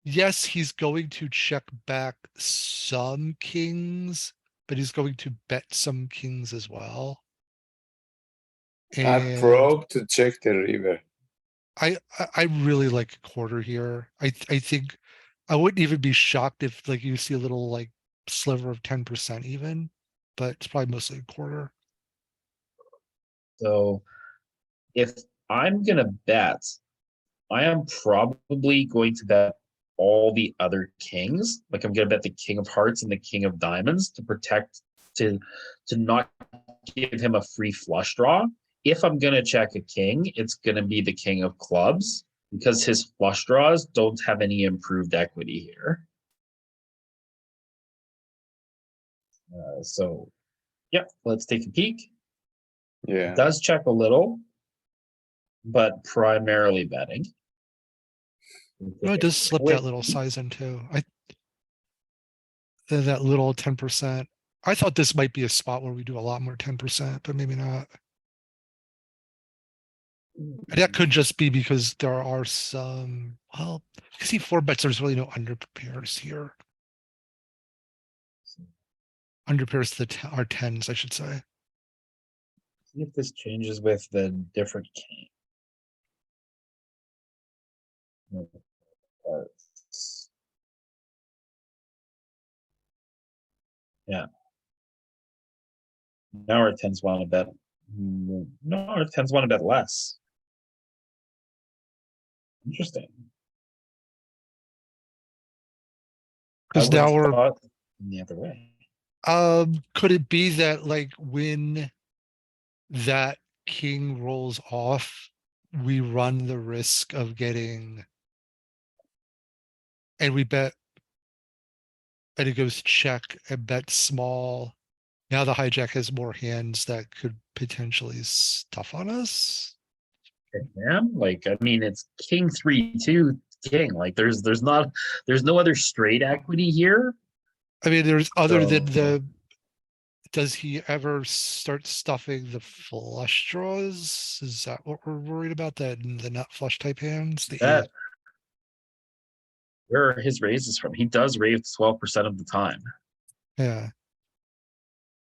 yes, he's going to check back some kings, but he's going to bet some kings as well. I And probe to check the river. I really like a quarter here. I think I wouldn't even be shocked if like you see a little like sliver of 10% even, but it's probably mostly a quarter. So if I'm going to bet, I am probably going to bet all the other kings. Like I'm going to bet the king of hearts and the king of diamonds to protect, to not give him a free flush draw. If I'm going to check a king, it's going to be the king of clubs because his flush draws don't have any improved equity here. So, yeah, let's take a peek. Yeah. Does check a little, but primarily betting. No, it does slip that little size in too. That little 10%. I thought this might be a spot where we do a lot more 10%, but maybe not. And that could just be because there are some, well, you see 4-bets, there's really no under pairs here. Under pairs to our tens, I should say. See if this changes with the different king. Yeah. Now our tens want to bet. No, our tens want to bet less. Interesting. I Because would've now we're, thought the other way. could it be that like when that king rolls off, we run the risk of getting, and we bet, and it goes check and bet small. Now the hijack has more hands that could potentially stuff on us. Man, like I mean, it's king 3-2 king. Like there's no other straight equity here. I mean, there's other than So- the. Does he ever start stuffing the flush draws? Is that what we're worried about? The nut flush type hands? The Yeah. eight? Where are his raises from? He does raise 12% of the time. Yeah.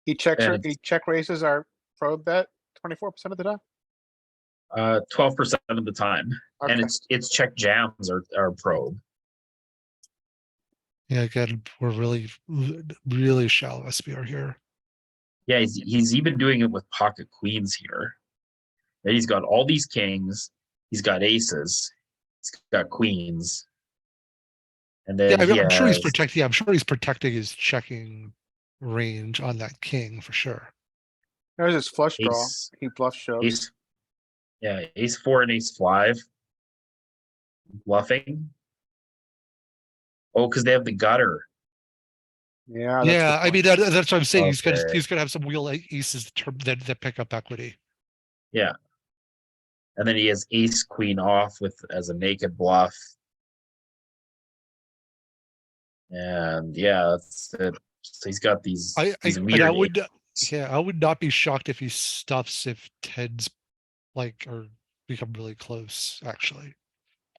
He checks, And he check raises our probe bet 24% of the time. 12% of the time. And Okay. it's check jams are probe. Yeah, again, we're really shallow SPR here. Yeah, he's even doing it with pocket queens here. And he's got all these kings, he's got aces, he's got queens. And then Yeah, I mean, he I'm sure he's has protecting. I'm sure he's protecting his checking range on that king for sure. There's his flush draw. ace, He bluff shoves. ace, yeah, ace 4 and ace 5 bluffing. Oh, because they have the gutter. Yeah. that's a Yeah, good I point. mean that's what I'm saying. Okay. He's gonna have some wheel aces that pick up equity. Yeah. And then he has ace queen off with as a naked bluff. And yeah, that's it. So he's got these, these And weird I would aces. yeah, I would not be shocked if he stuffs if tens like or become really close, actually.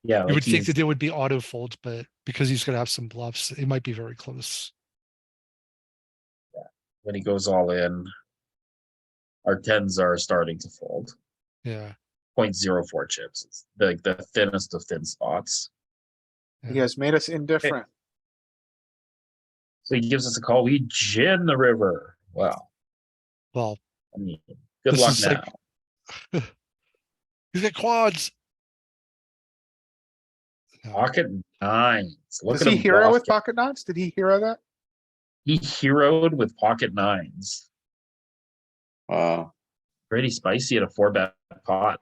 Yeah, You like would think he's that there would be auto folds, but because he's gonna have some bluffs, it might be very close. when he goes all in, our tens are starting to fold. Yeah. 0.04 chips. It's like the thinnest of thin spots. He has made us indifferent. So he gives us a call. We gin the river. Wow. Well, I mean, good this luck is now. like he's got quads. No. Pocket nines. Look Does at he him hero with bluff. pocket nines? Did he hero that? He heroed with pocket nines. Wow. Pretty spicy at a 4-bet pot.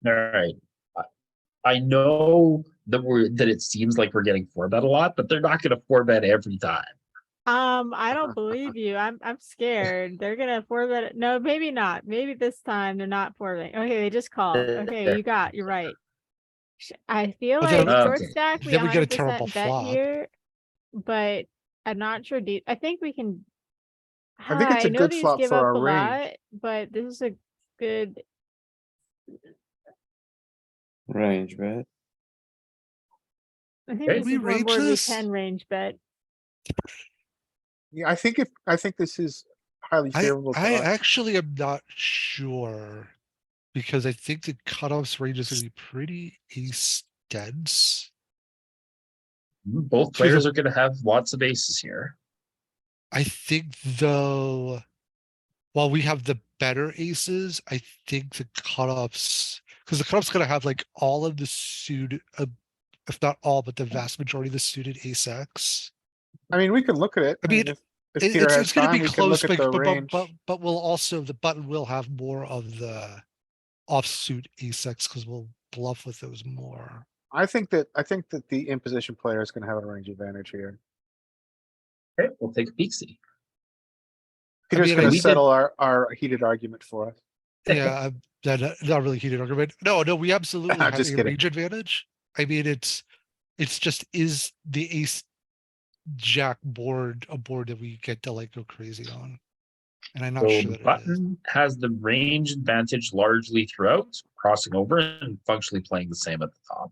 All right. I know that it seems like we're getting 4-bet a lot, but they're not going to 4-bet every time. I don't believe you. I'm scared. They're gonna 4-bet it. No, maybe not. Maybe this time they're not 4-betting. Okay, they just called. Okay, you're right. I feel But then- like short Okay. stack, we Then we get a 100% terrible bet flop. here, but I'm not sure deep. I think we can. I think it's a know good these flop give for up our a range. lot, but this is a good. Range, right? I think Okay. this We is one range board we this? can range bet. Yeah, I think this is highly favorable to I us. actually am not sure because I think the cutoffs range is gonna be pretty ace dense. Both To the- players are going to have lots of aces here. I think though, while we have the better aces, I think the cutoffs, because the cutoff's gonna have like all of the suited, if not all, but the vast majority of the suited ace X. I mean, we can look at it. I mean, if Peter has It's gonna time, be we can close, look at the range. but we'll also, the button will have more of the offsuit ace X because we'll bluff with those more. I think that the imposition player is going to have a range advantage here. Okay, we'll take a peek see. Peter's mean, going we to did- settle our heated argument for us. Yeah, not really heated argument. No, we absolutely have Just a kidding. range advantage. I mean, it's just, is the ace jack board a board that we get to like go crazy on? And I'm not So sure the that it is. button has the range advantage largely throughout, crossing over and functionally playing the same at the top.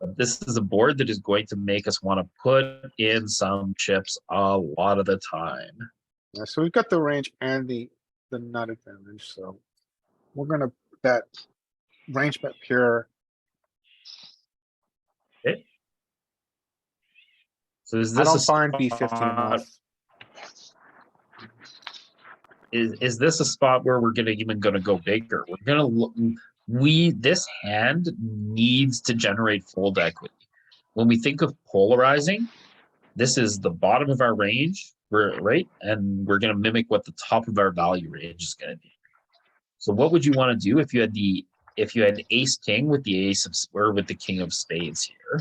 But this is a board that is going to make us want to put in some chips a lot of the time. Yeah, so we've got the range and the nut advantage. So we're going to bet range bet pure. So is I this don't a find B15 spot- enough. Is this a spot where we're even gonna go bigger? We're gonna look. This hand needs to generate fold equity. When we think of polarizing, this is the bottom of our range. We're right, and we're gonna mimic what the top of our value range is gonna be. So what would you want to do if you had ace king with the ace of or with the king of spades here?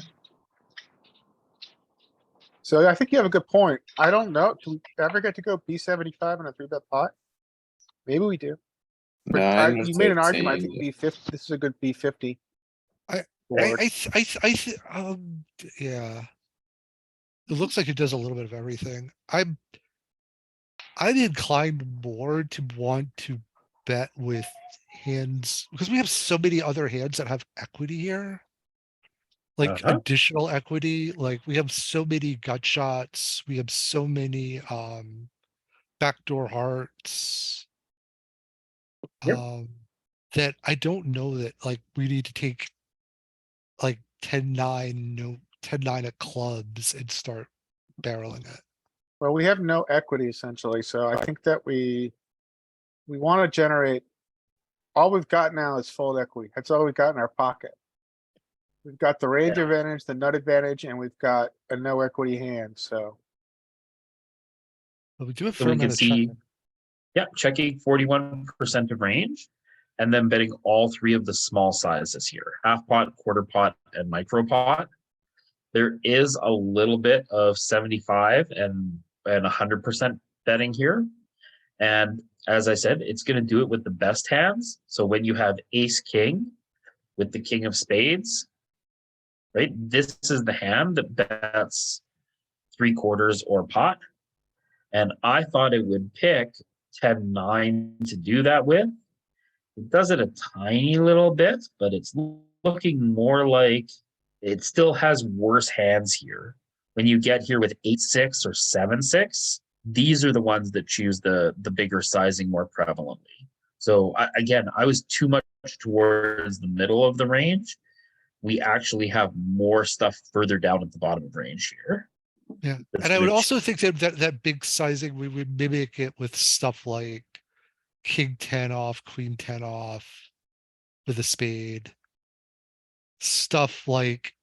So I think you have a good point. I don't know. Do we ever get to go B75 in a 3-bet pot? Maybe we do. But No, I'm not you made an argument, I saying think it. B50, this is a good B50. I, board. yeah. It looks like it does a little bit of everything. I'm inclined more to want to bet with hands because we have so many other hands that have equity here. Like Uh-huh. additional equity, like we have so many gut shots, we have so many backdoor hearts. Yep. That I don't know that like we need to take like 10-9, no 10-9 of clubs and start barreling it. Well, we have no equity essentially, so I think that we wanna generate. All we've got now is fold equity. That's all we've got in our pocket. We've got the range Yeah. advantage, the nut advantage, and we've got a no equity hand, so. But we do have a So fair we can amount of see, checking. yep, checking 41% of range, and then betting all three of the small sizes here: half pot, quarter pot, and micro pot. There is a little bit of 75 and 100% betting here. And as I said, it's going to do it with the best hands. So when you have ace king with the king of spades, right? This is the hand that bets 3/4 or pot. And I thought it would pick 10-9 to do that with. It does it a tiny little bit, but it's looking more like it still has worse hands here. When you get here with 8-6 or 7-6, these are the ones that choose the bigger sizing more prevalently. So again, I was too much towards the middle of the range. We actually have more stuff further down at the bottom of range here. Yeah, That's and I would gonna also think that big sizing, we would mimic it with stuff like king 10 off, queen 10 off with a spade. Stuff like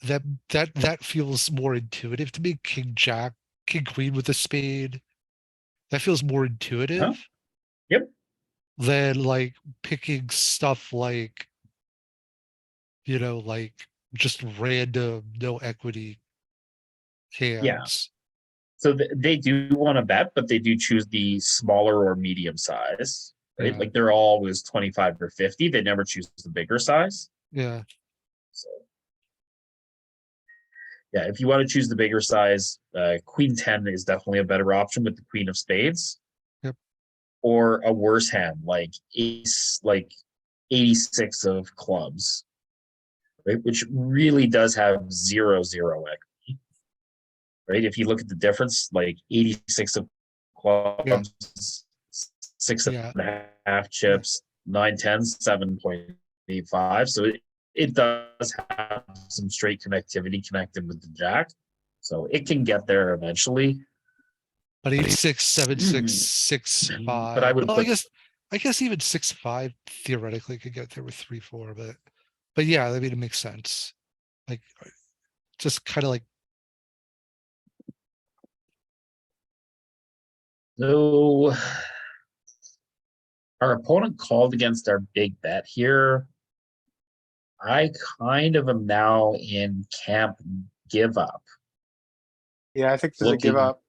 that feels more intuitive to me. King jack, king queen with a spade. That feels more intuitive. Yep. Than like picking stuff like, like just random no equity hands. So they do want to bet, but they do choose the smaller or medium size, right? Yeah. Like they're always 25 or 50. They never choose the bigger size. Yeah. So yeah, if you want to choose the bigger size, queen 10 is definitely a better option with the queen of spades. Yep. Or a worse hand like ace, like 86 of clubs, right? Which really does have 0 equity, right? If you look at the difference, like 86 of clubs, 6.5 chips, 9-10, 7.85. So it does have some straight connectivity connected with the jack. So it can get there eventually. But 86, 76, 65. But I would Well, put, I guess even 6-5 theoretically could get there with 3-4, but yeah, I mean, it makes sense. Like, just kind of like, so our opponent called against our big bet here. I kind of am now in camp give up, Yeah, I think there's a give Looking- up.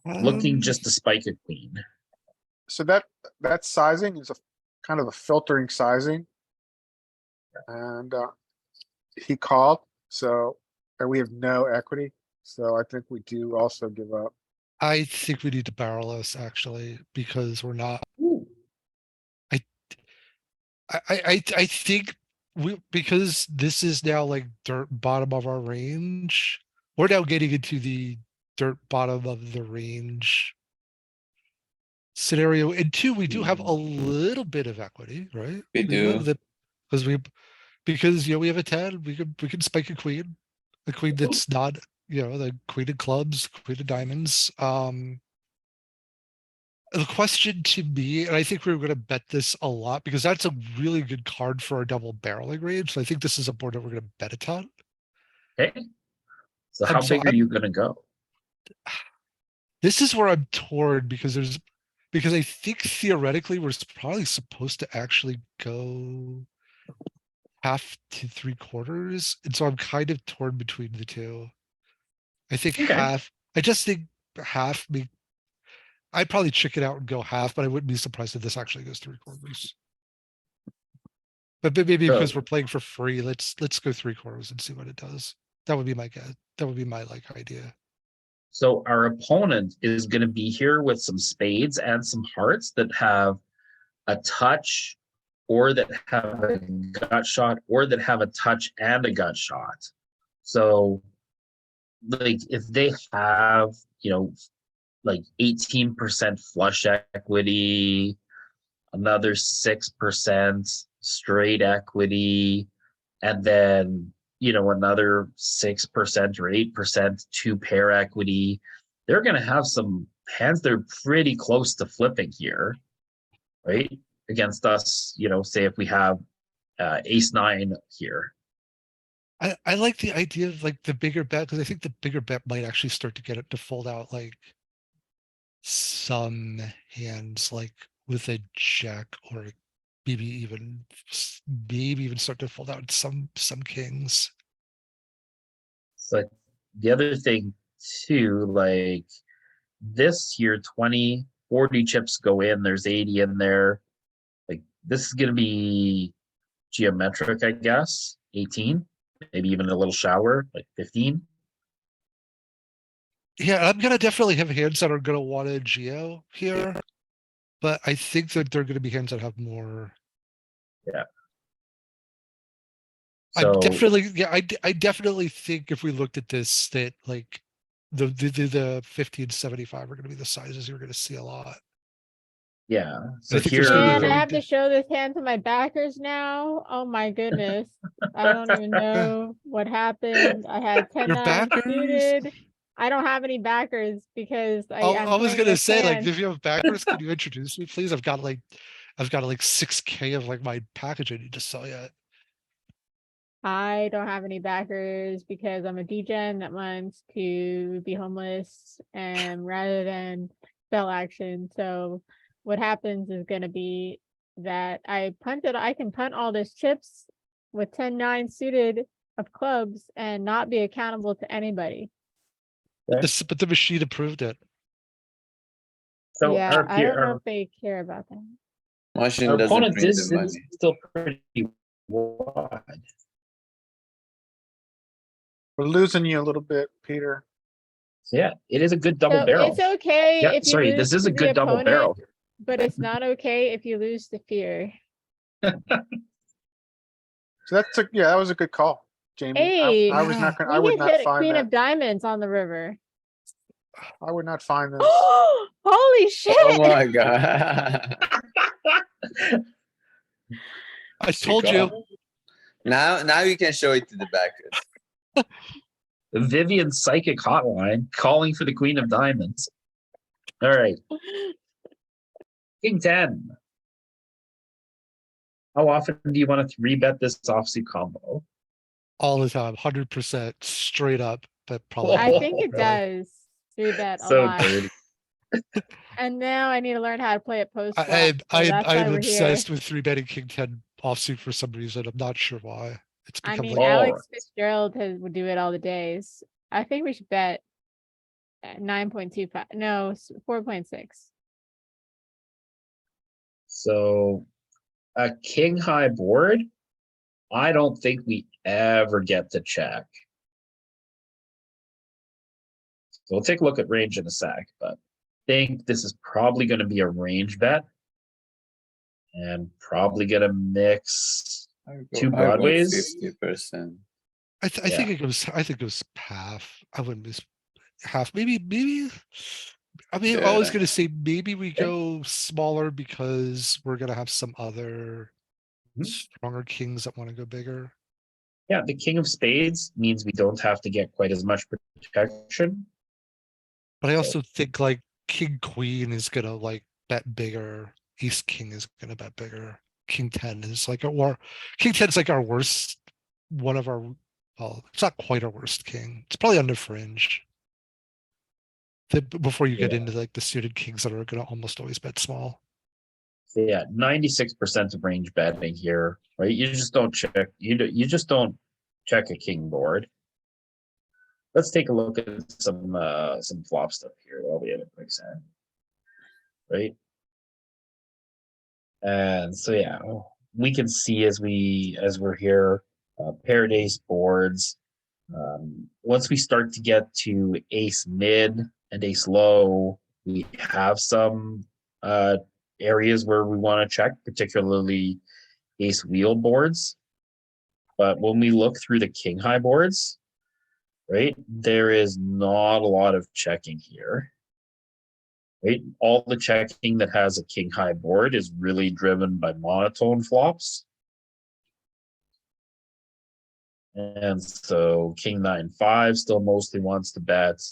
looking just to spike a queen. So that sizing is a kind of a filtering sizing. And he called, so, and we have no equity, so I think we do also give up. I think we need to barrel this actually, because we're not, Ooh. I think because this is now like dirt bottom of our range, we're now getting into the dirt bottom of the range scenario. And two, we do have a little bit of equity, right? We do have do. because we have a 10, we can spike a queen that's not, the queen of clubs, queen of diamonds. The question to me, and I think we're going to bet this a lot because that's a really good card for our double barreling range. So I think this is a board that we're going to bet a ton. Okay. So how So big are you gonna go? This is where I'm torn because I think theoretically we're probably supposed to actually go half to 3/4. And so I'm kind of torn between the two. I think Okay. I just think half I'd probably chicken out and go half, but I wouldn't be surprised if this actually goes 3/4. But maybe So- because we're playing for free, let's go 3/4 and see what it does. That would be my guess. That would be my like idea. So our opponent is going to be here with some spades and some hearts that have a touch, or that have a gut shot, or that have a touch and a gut shot. So, like, if they have, like 18% flush equity, another 6% straight equity, and then another 6% or 8% two pair equity, they're going to have some hands that are pretty close to flipping here, right? Against us, say if we have ace 9 here. I like the idea of like the bigger bet, because I think the bigger bet might actually start to get it to fold out like some hands like with a jack, or maybe even start to fold out some kings. So the other thing too, like this here, 20, 40 chips go in, there's 80 in there. Like this is going to be geometric, I guess. 18, maybe even a little shallower, like 15. Yeah, I'm gonna definitely have hands that are gonna want a geo here, but I think that they're gonna be hands that have more. So I definitely think if we looked at this, that like the 50 and 75 are gonna be the sizes you're gonna see a lot. yeah, so I think there's gonna be here, And I very have to show this hand to my backers now. Oh my goodness. I don't even know what happened. I had 10 Your 9 backers? suited. I don't have any backers because I'm I was playing gonna this say, like, hand. if you have backers, can you introduce me, please? I've got like 6K of like my package I need to sell yet. I don't have any backers because I'm a degen that wants to be homeless and rather than spell action. So what happens is gonna be that I can punt all these chips with 10 9 suited of clubs and not be accountable to anybody. But the machine approved it. so Yeah, our, I don't know our, if they care about that. Machine our doesn't opponent print is the money. still pretty wide. We're losing you a little bit, Peter. So yeah, it is a good double So barrel. it's okay Yeah, if you sorry, lose this is to a the good double opponent, barrel. but it's not okay if you lose to fear. So that was a good call, Jamie. Hey, I was not gonna, I We would can not hit find Queen that. of Diamonds on the river. I would not find this. Holy shit! Oh my god. I told you. Now you can show it to the backers. The Vivian Psychic Hotline calling for the Queen of Diamonds. All right. King 10. How often do you want to rebet this offsuit combo? All the time, 100% straight up, but probably. I think it does. Three bet a So lot. dirty. And now I need to learn how to play it post flop. I so that's why I'm we're here. obsessed with 3-betting King 10 offsuit for some reason. I'm not sure why. It's I become mean, like, Alex Fitzgerald would do it all the days. I think we should bet at 9.25. No, 4.6. So a king high board, I don't think we ever get to check. So we'll take a look at range in a sec, but I think this is probably going to be a range bet. And probably going to mix two broadways. 50%. I think it goes half. I wouldn't miss half. Maybe. I mean, I was Yeah. gonna say maybe we go smaller because we're gonna have some other Mhm. stronger kings that want to go bigger. Yeah, the king of spades means we don't have to get quite as much protection. But I also think like king queen is gonna like bet bigger. Ace king is gonna bet bigger. King 10 is like king 10 is like our worst, one of our, well, it's not quite our worst king. It's probably under fringe. Before you get Yeah. into like the suited kings that are gonna almost always bet small. So yeah, 96% of range betting here, right? You just don't check. You just don't check a king board. Let's take a look at some flop stuff here while we have a quick sec. right? And so yeah, we can see as we're here, paired ace boards. Once we start to get to ace mid and ace low, we have some areas where we want to check, particularly ace wheel boards. But when we look through the king high boards, right, there is not a lot of checking here. Right, all the checking that has a king high board is really driven by monotone flops. And so king 9-5 still mostly wants to bet,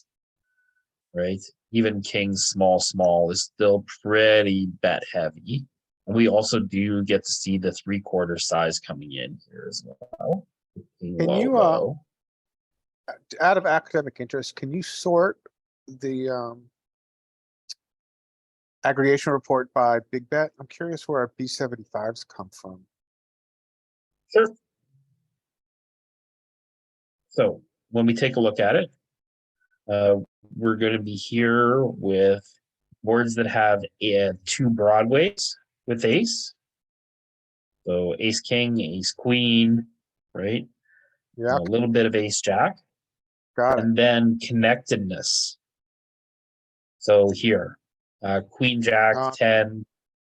right? Even king small is still pretty bet heavy. And we also do get to see the 3/4 size coming in here as well. King Can low, you, low. out of academic interest, can you sort the aggregation report by big bet? I'm curious where our B75s come from. Sure. So when we take a look at it, we're going to be here with boards that have 2 broadways with ace. So ace king, ace queen, right? Yeah, A little bit of ace jack, got it. and then connectedness. So here, queen jack 10,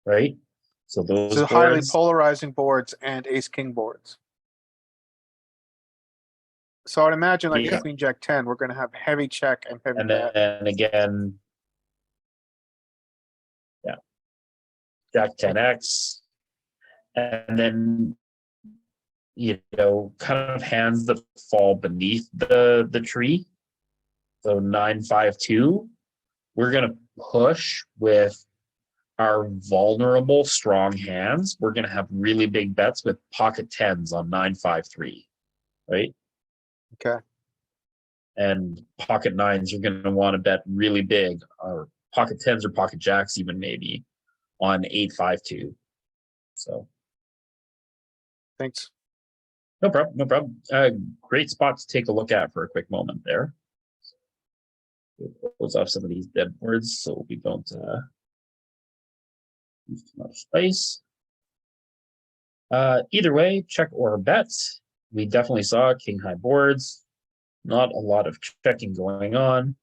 right? So those So highly boards, polarizing boards and ace king boards. So I'd imagine like Yeah. the queen jack 10, we're gonna have heavy check and heavy and bet. then again, yeah, jack 10x, and then kind of hands that fall beneath the tree. So 9-5-2, we're gonna push with our vulnerable strong hands. We're gonna have really big bets with pocket 10s on 9-5-3, right? Okay, And pocket 9s, you're gonna want to bet really big, or pocket 10s or pocket jacks even maybe on 8-5-2. So thanks. no problem, no problem. Great spot to take a look at for a quick moment there. We'll close off some of these dead words so we don't use too much space. Either way, check or bet. We definitely saw king high boards. Not a lot of checking going on.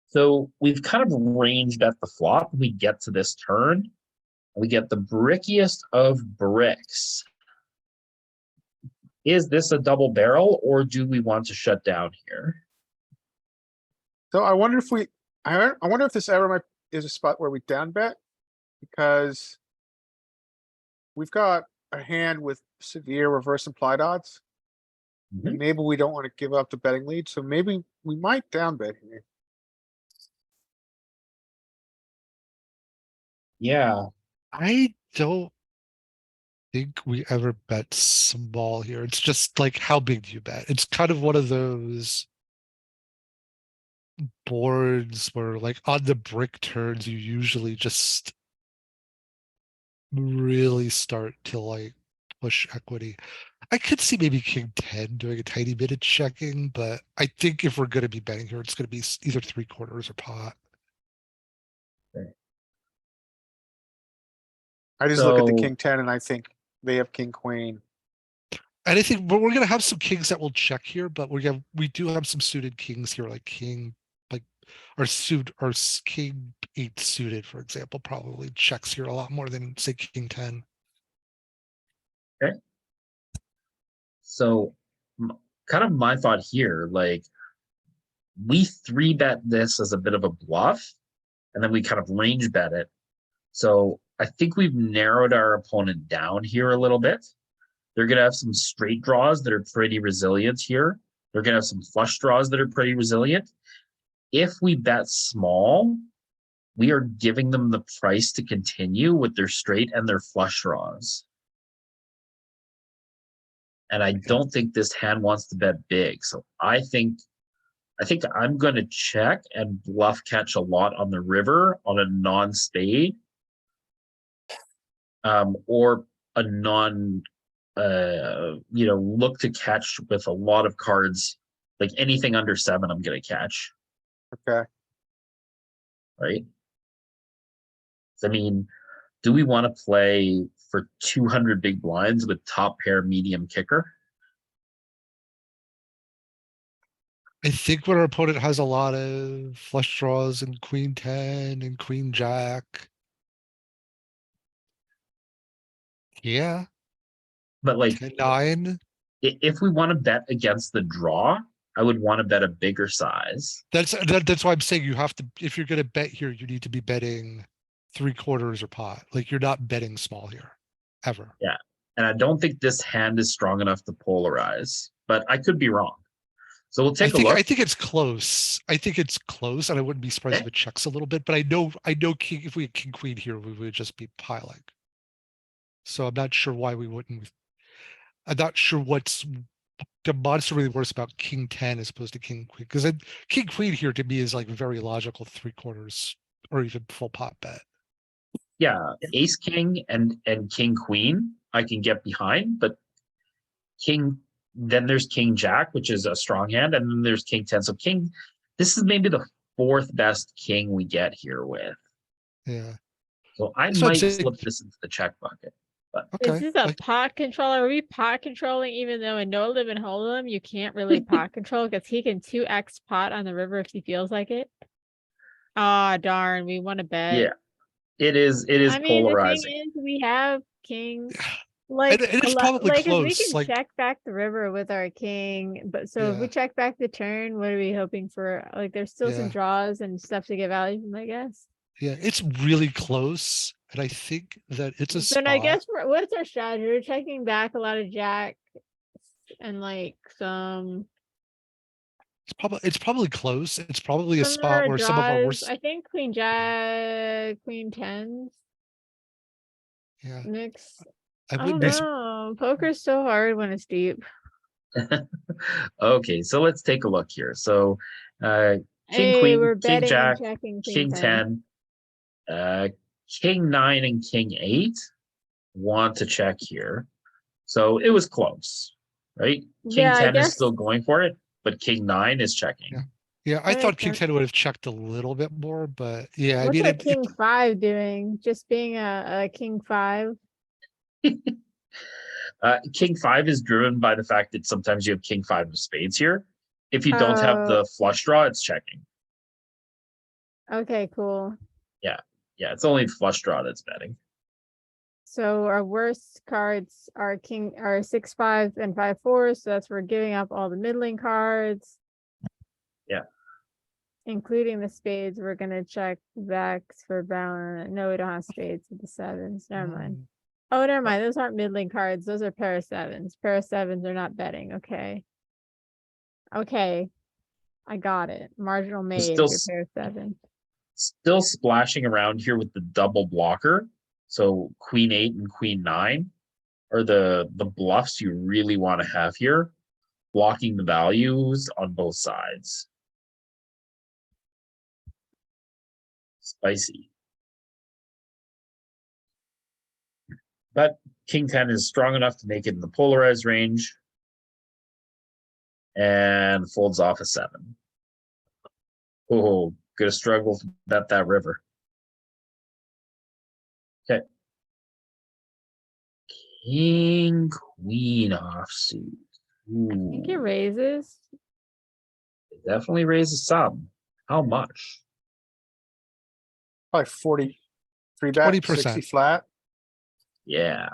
So we've kind of ranged at the flop. We get to this turn. We get the brickiest of bricks. Is this a double barrel or do we want to shut down here? So I wonder if I wonder if this ever might is a spot where we down bet, because we've got a hand with severe reverse implied odds. And maybe we don't want to give up the betting lead, so maybe we might down bet here. Yeah, I don't think we ever bet small here. It's just like, how big do you bet? It's kind of one of those boards where like on the brick turns, you usually just really start to like push equity. I could see maybe king 10 doing a tiny bit of checking, but I think if we're going to be betting here, it's going to be either 3/4 or pot. I just look at the So- king 10 and I think they have king queen. And I think, but we're going to have some kings that will check here, but we do have some suited kings here, like king, like our king 8 suited, for example, probably checks here a lot more than say king 10. So kind of my thought here, like we 3-bet this as a bit of a bluff, and then we kind of range bet it. So I think we've narrowed our opponent down here a little bit. They're going to have some straight draws that are pretty resilient here. They're going to have some flush draws that are pretty resilient. If we bet small, we are giving them the price to continue with their straight and their flush draws. And I don't think this hand wants to bet big. So I think I'm going to check and bluff catch a lot on the river on a non-spade. Or a non, look to catch with a lot of cards, like anything under 7, I'm going to catch. Okay. Right. I mean, do we want to play for 200 big blinds with top pair medium kicker? I think when our opponent has a lot of flush draws and queen ten and queen jack. Yeah, But like, 10-9. if we want to bet against the draw, I would want to bet a bigger size. That's why I'm saying you have to, if you're gonna bet here, you need to be betting 3/4 or pot. Like you're not betting small here, ever. And I don't think this hand is strong enough to polarize, but I could be wrong. So we'll take a look. I think it's close. I think it's close, and I wouldn't be surprised if Okay. it checks a little bit, but I know king, if we had king queen here, we would just be piling. So I'm not sure why we wouldn't. I'm not sure what's demonstrably worse about king 10 as opposed to king queen, because king queen here to me is like very logical 3/4 or even full pot bet. Yeah, ace king and king queen I can get behind, but then there's king jack, which is a strong hand, and then there's king 10. So king, this is maybe the fourth best king we get here with. Yeah. So I That's what I'm might saying. slip this into the check bucket. This Okay. is a like- pot controller. Are we pot controlling even though in no limit and hold'em you can't really pot control because he can 2x pot on the river if he feels like it? Ah, darn, we want to bet. Yeah, it is I mean, the polarizing. thing is, we have kings. Like, and it's a lot- probably like, 'cause we close, can like- check back the river with our king, but so if we Yeah. check back the turn, what are we hoping for? Like, there's still some Yeah. draws and stuff to get value from, I guess. Yeah, it's really close, and I think that it's a So then I spot. guess what's our strategy? We're checking back a lot of jack and like some It's probably close. It's probably a some of spot our where some of our draws. worst. I think queen jack, queen tens Yeah, mix. I I don't wouldn't be. know. Poker's so hard when it's deep. Okay, so let's take a look here. So king Hey, queen, we're king betting jack, and checking king 10, king 9 and king 8 want to check here. So it was close, right? King Yeah, I 10 is guess- still going for it, but king 9 is checking. Yeah. Yeah, I That thought makes king sense. 10 would have checked a little bit more, but yeah, I What's mean, our king five doing? Just being a king five? King 5 is driven by the fact that sometimes you have king 5 of spades here. If you don't have the flush draw, it's checking. Okay, cool. Yeah, it's only flush draw that's betting. So our worst cards are 6/5 and 5/4, so that's we're giving up all the middling cards. Yeah. Including the spades, we're gonna check back for balance. No, we don't have spades with the sevens. Never mind. Oh, never mind. Those aren't middling cards. Those are pair of sevens. Pair of sevens are not betting. Okay. Okay. I got it. Marginal made if still you're s- pair of seven. Still splashing around here with the double blocker. So queen 8 and queen 9 are the bluffs you really want to have here, blocking the values on both sides. Spicy. But king 10 is strong enough to make it in the polarized range and folds off a 7. Oh, gonna struggle to bet that river. Okay. King, queen offsuit. I think it Ooh, raises. it definitely raises some. How much? Probably 43 bet, 20%. 60 flat. Yeah,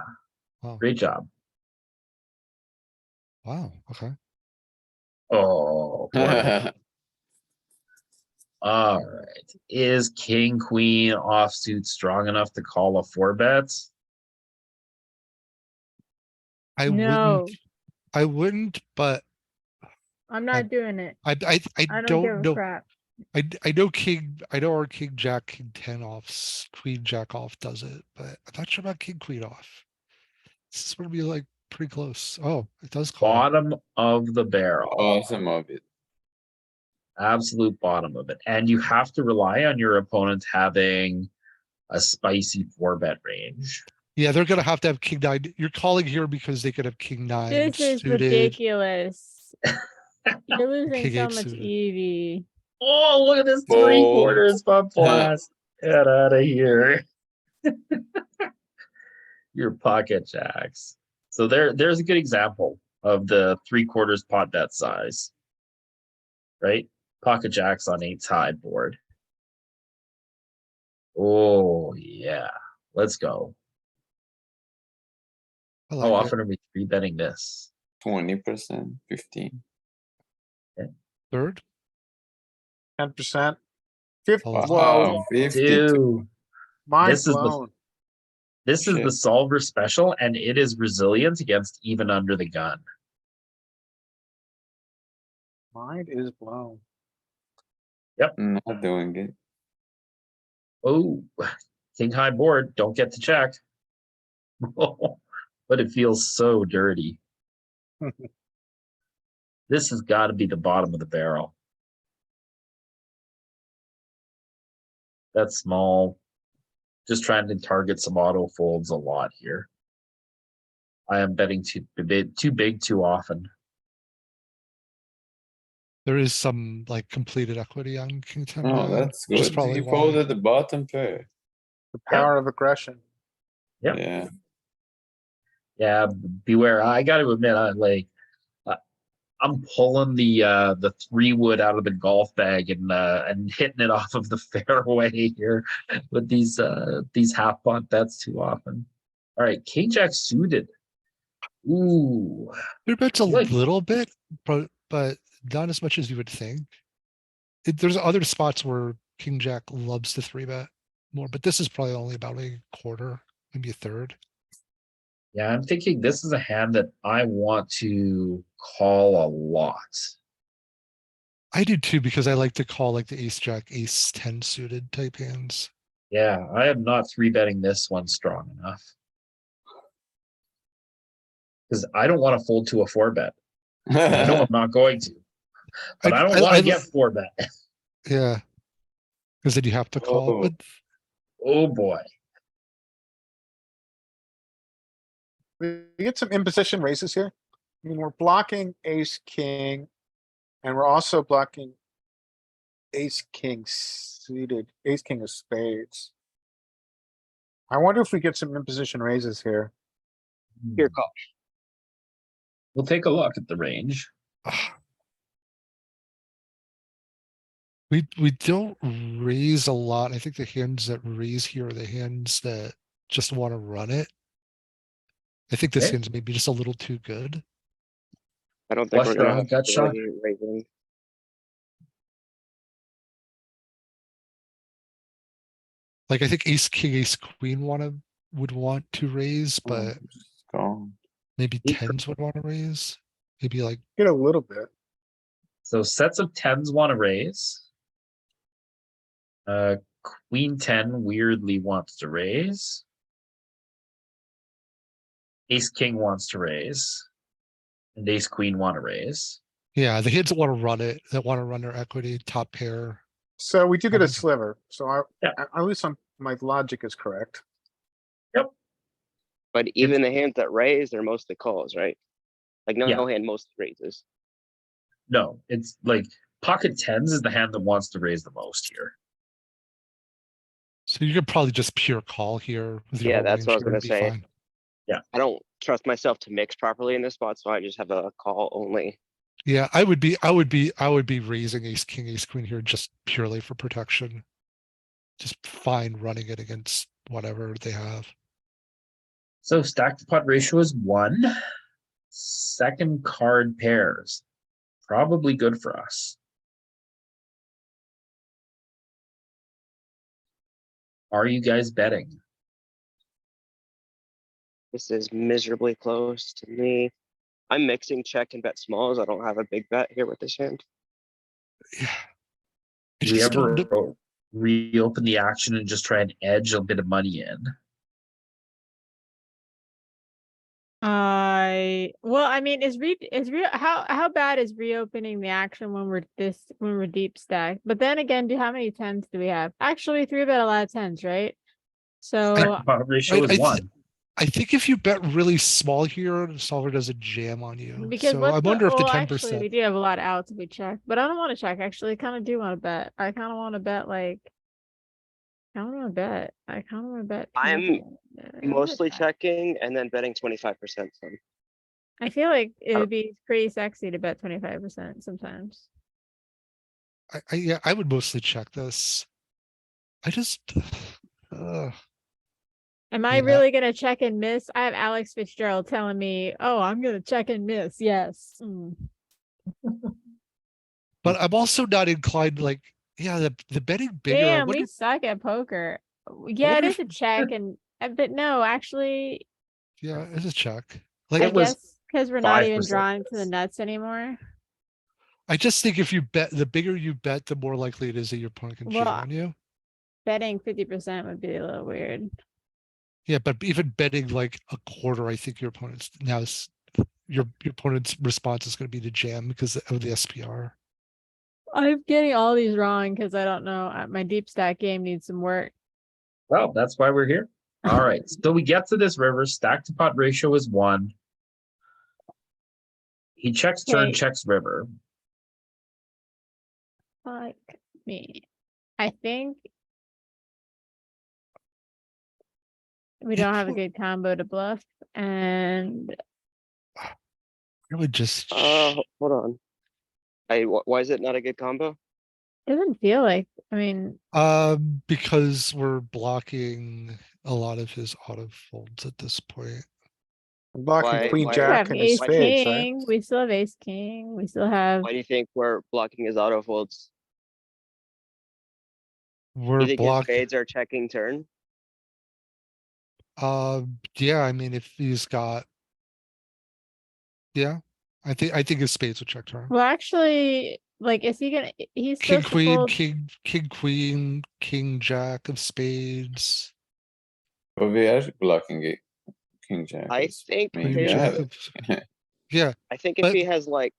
Wow. great job. Wow. Okay. Oh, boy. All right. Is king, queen offsuit strong enough to call a 4-bet? I No, wouldn't. I wouldn't, but I'm not doing it. I I don't don't give a know. crap. I know king. I know our king jack, king 10 offs, queen jack off does it, but I'm not sure about king queen off. This is gonna be like pretty close. Oh, it does call. Bottom of the barrel. Awesome of it. Absolute bottom of it. And you have to rely on your opponent having a spicy 4-bet range. Yeah, they're gonna have to have king 9. You're calling here because they could have king 9 This is suited. ridiculous. You're losing King so 8 much suited. EV. Oh, look at this Fold. 3/4 bump blast. Get out of here. Your pocket jacks. So there's a good example of the 3/4 pot bet size. Right? Pocket jacks on 8's high board. Oh yeah. Let's go. I How like often are we 3-betting this? 20%, 15. it. Third, 10%. 50, Wow, whoa, 52. Dude, mind this is the- blown. this is the Shit. solver special, and it is resilient against even under the gun. Mind is blown. Not doing it. Oh, king high board, don't get to check. But it feels so dirty. This has got to be the bottom of the barrel. That's small. Just trying to target some auto folds a lot here. I am betting too big too often. there is some like completed equity on king ten. Oh, high, that's which is good. probably He why. folded the bottom pair. The power of aggression. Yep. Yeah. Yeah, beware. I got to admit, I'm pulling the 3-wood out of the golf bag and hitting it off of the fairway here with these half pot bets too often. All right, king jack suited. Ooh, There bets a Like- little bit, but not as much as you would think. There's other spots where king jack loves to 3-bet more, but this is probably only about a quarter, maybe a third. yeah, I'm thinking this is a hand that I want to call a lot. I do too, because I like to call like the ace jack, ace 10 suited type hands. Yeah, I am not 3-betting this one strong enough. Because I don't want to fold to a 4-bet. I know I'm not going to. But I don't want to get 4-bet. Yeah. Because then you have to call, Oh. but Oh boy. We get some imposition raises here. I mean, we're blocking ace, king, and we're also blocking ace, king suited, ace, king of spades. I wonder if we get some imposition raises here. Here, call. We'll take a look at the range. we don't raise a lot. I think the hands that raise here are the hands that just want to run it. I think this Okay. hand's maybe just a little too good. I don't think Flush we're gonna draw, have gut shot. stability raising. Like I think ace, king, ace, queen would want to raise, but Strong. maybe Eight. tens would want to raise. Maybe like, Get a little bit. So sets of 10s want to raise. Queen 10 weirdly wants to raise. Ace king wants to raise. And ace queen want to raise. yeah, the hands that want to run it, that want to run their equity, top pair. So we do get a Mhm. sliver, so Yeah. at least my logic is correct. But even the hands that raise, they're mostly calls, right? Like no Yeah. hand mostly raises. No, it's like pocket 10s is the hand that wants to raise the most here. So you could probably just pure call here. With your Yeah, whole that's what I was range here gonna and be say. fine. I don't trust myself to mix properly in this spot, so I just have a call only. Yeah, I would be raising ace, king, ace, queen here just purely for protection. Just fine running it against whatever they have. So stack to pot ratio is 1. Second card pairs. Probably good for us. Are you guys betting? This is miserably close to me. I'm mixing check and bet smalls. I don't have a big bet here with this hand. Yeah. I Do we just don't ever know- reopen the action and just try and edge a bit of money in? Well, I mean, how bad is reopening the action when we're deep stacked? But then again, how many tens do we have? Actually, 3-bet a lot of tens, right? So Stack to pot ratio I is th- 1. I think if you bet really small here, the solver does a jam on you. because So what's I wonder if the well, 10%. actually, we do have a lot of outs if we check, but I don't want to check. Actually, I kind of do want to bet. I kind of want to bet like kind of want to bet. I kind of want to bet. I'm 20%. I wanna Mostly bet. checking and then betting 25% some. I feel like it I- would be pretty sexy to bet 25% sometimes. Yeah, I would mostly check this. I just, uh, Am I Yeah. really gonna check and miss? I have Alex Fitzgerald telling me, "Oh, I'm gonna check and miss." Yes. but I'm also not inclined like, yeah, the betting bigger. I Damn, wonder, we suck at poker. Yeah, it wonder is a check, and but no, actually, yeah, it's a check. I Like, It was guess because we're not even 5%. drawing to the nuts anymore. I just think if you bet, the bigger you bet, the more likely it is that your opponent can jam Well, on you. betting 50% would be a little weird. Yeah, but even betting like a quarter, I think your opponent's now your opponent's response is going to be to jam because of the SPR. I'm getting all these wrong because I don't know. My deep stack game needs some work. Well, that's why we're here. All right. So we get to this river. Stack to pot ratio is 1. He checks turn, Okay. checks river. Fuck me. I think we don't have a good combo to bluff, and I would just Hold on. Why is it not a good combo? it doesn't feel like. I mean, because we're blocking a lot of his auto folds at this point. I'm blocking Why- queen why- we jack have and his ace spades, right? king. We still have ace king. We still have. Why do you think we're blocking his auto folds? Do We're you think his blocking. spades are checking turn? Yeah, I mean, if he's got, yeah, I think his spades will check turn. Well, actually, like, is he gonna? He's King, supposed to queen, fold. king, queen, king, jack of spades. But we are blocking it. King jack. I is- think I mean, Queen, we his- have jack it. of, yeah, I think if But- he has like,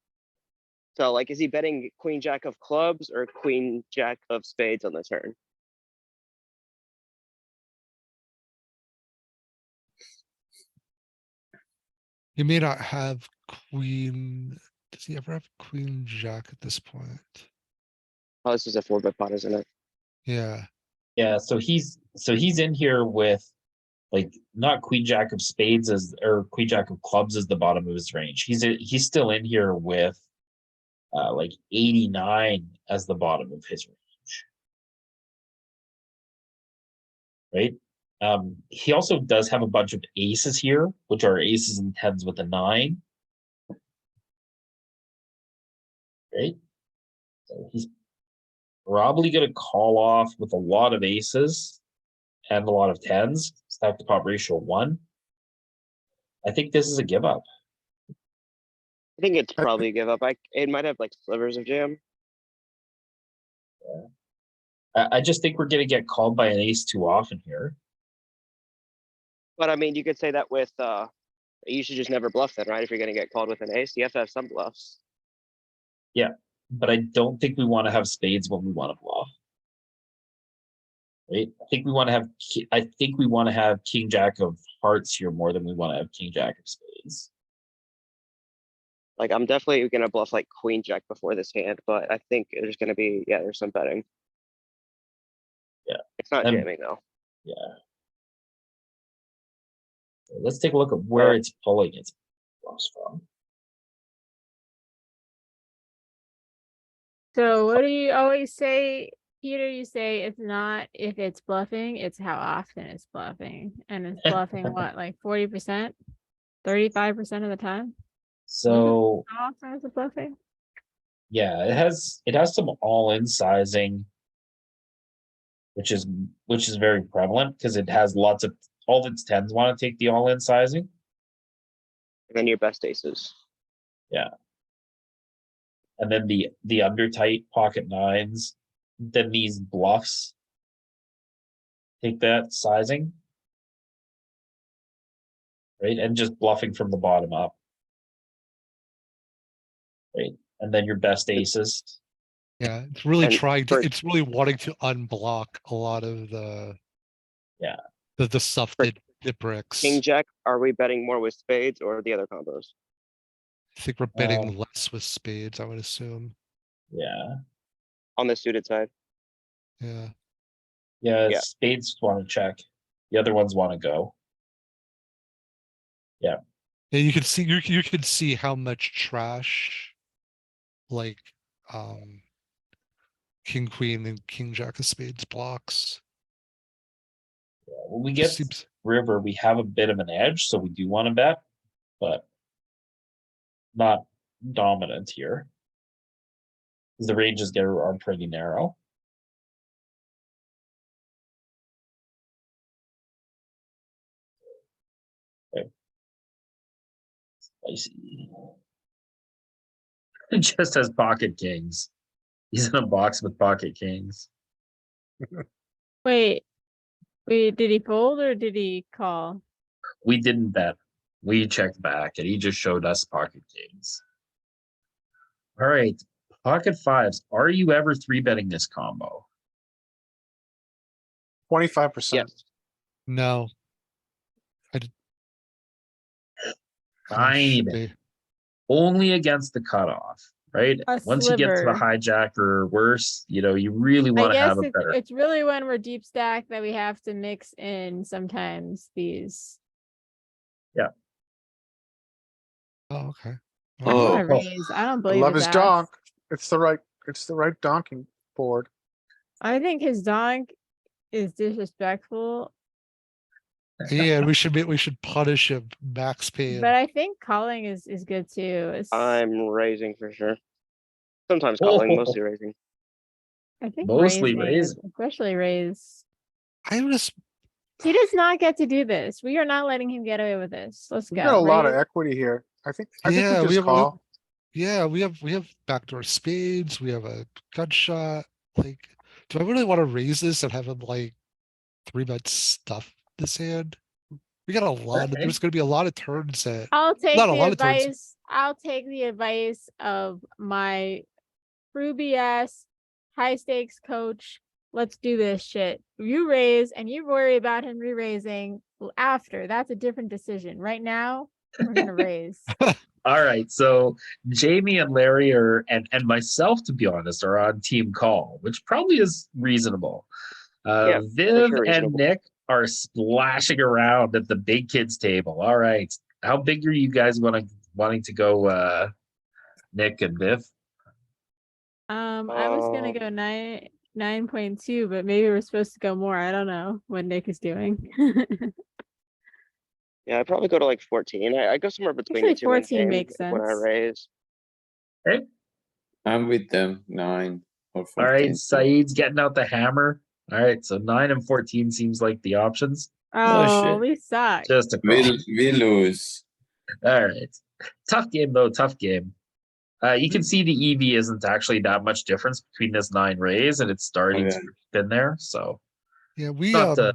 so like, is he betting queen jack of clubs or queen jack of spades on the turn? he may not have queen. Does he ever have queen, jack at this point? Oh, this is a 4-bet pot, isn't it? Yeah, Yeah, so he's in here with like not queen jack of spades as or queen jack of clubs as the bottom of his range. He's still in here with like 89 as the bottom of his range. Right? He also does have a bunch of aces here, which are aces and tens with a 9. Right? So he's probably gonna call off with a lot of aces and a lot of tens. Stack to pot ratio 1. I think this is a give up. I think it's probably a give up. It might have like slivers of jam. I just think we're gonna get called by an ace too often here. But I mean, you could say that with, you should just never bluff then, right? If you're gonna get called with an ace, you have to have some bluffs. But I don't think we want to have spades when we want to bluff. Right? I think we want to have king jack of hearts here more than we want to have king jack of spades. Like, I'm definitely gonna bluff like queen jack before this hand, but I think there's gonna be, yeah, there's some betting. Yeah. It's not Um, jamming though. Yeah. So let's take a look at where it's pulling its bluffs from. So what do you always say, Peter? You say it's not if it's bluffing, it's how often it's bluffing. And it's bluffing what, like 40%? 35% of the time? So How often is it bluffing? yeah, it has some all-in sizing, which is very prevalent because it has lots of all of its tens want to take the all-in sizing. And then your best aces. And then the under tight pocket nines, then these bluffs take that sizing. Right? And just bluffing from the bottom up. Right? And then your best aces. yeah, it's really And trying to, for- it's really wanting to unblock a lot of the. Yeah. The stuff For that bricks. King jack, are we betting more with spades or the other combos? I think we're betting less with spades, I would assume. Yeah. On the suited side? Yeah. Yeah, Yeah. spades want to check. The other ones want to go. Yeah, you can see, you can see how much trash. Like, king, queen and king, jack of spades blocks. When we get Seems, river, we have a bit of an edge, so we do want to bet, but not dominant here. 'Cause the ranges are pretty narrow. Okay. Spicy. It just has pocket kings. He's in a box with pocket kings. Wait, did he fold or did he call? We didn't bet. We checked back and he just showed us pocket kings. All right, pocket fives. Are you ever three betting this combo? 25%. Yes. no. I Tiny should bit. be. Only against the cutoff, right? A Once you get to the sliver. hijack or worse, you really I want to guess have a better. it's really when we're deep stack that we have to mix in sometimes these. Oh, okay. I Oh. wanna raise. I don't I believe love his his ass. donk. It's the right donking board. I think his donk is disrespectful, Yeah, we should punish him, max pain. but I think calling is good too. It's, I'm raising for sure. Sometimes Oh. calling, mostly raising. I think Mostly raising, raise. especially raise. I was, He does not get to do this. We are not letting him get away with this. Let's We go. got a lot of Raise. equity here. I think Yeah, we we just have- call. yeah, we have backdoor spades, we have a gut shot, like, do I really wanna raise this and have him like three bet stuff this hand? We got a lot, Okay. there's gonna be a lot of turns that, I'll take not a the lot of turns. advice. I'll take the advice of my Ruby ass high stakes coach. Let's do this shit. You raise and you worry about him re-raising after. That's a different decision. Right now, we're gonna raise. All right, so Jamie and Larry are and myself, to be honest, are on team call, which probably is reasonable. Yeah, Viv sure and reasonable. Nick are splashing around at the big kids table. All right, how big are you guys wanting to go, Nick and Viv? I was gonna go 9.2, but maybe we're supposed to go more. I don't know what Nick is doing. Yeah, I'd probably go to like 14. I go somewhere between Actually, the two in 14 game makes when I sense. raise. I'm with them, 9 or 14. All right, Saeed's getting out the hammer. All right, so 9 and 14 seems like the options. Oh, shit. we suck. Just a call. We lose. All right, tough game though. Tough game. You can see the EV isn't actually that much difference between this 9 raise and it's starting yeah. to spin there. So Yeah, we not the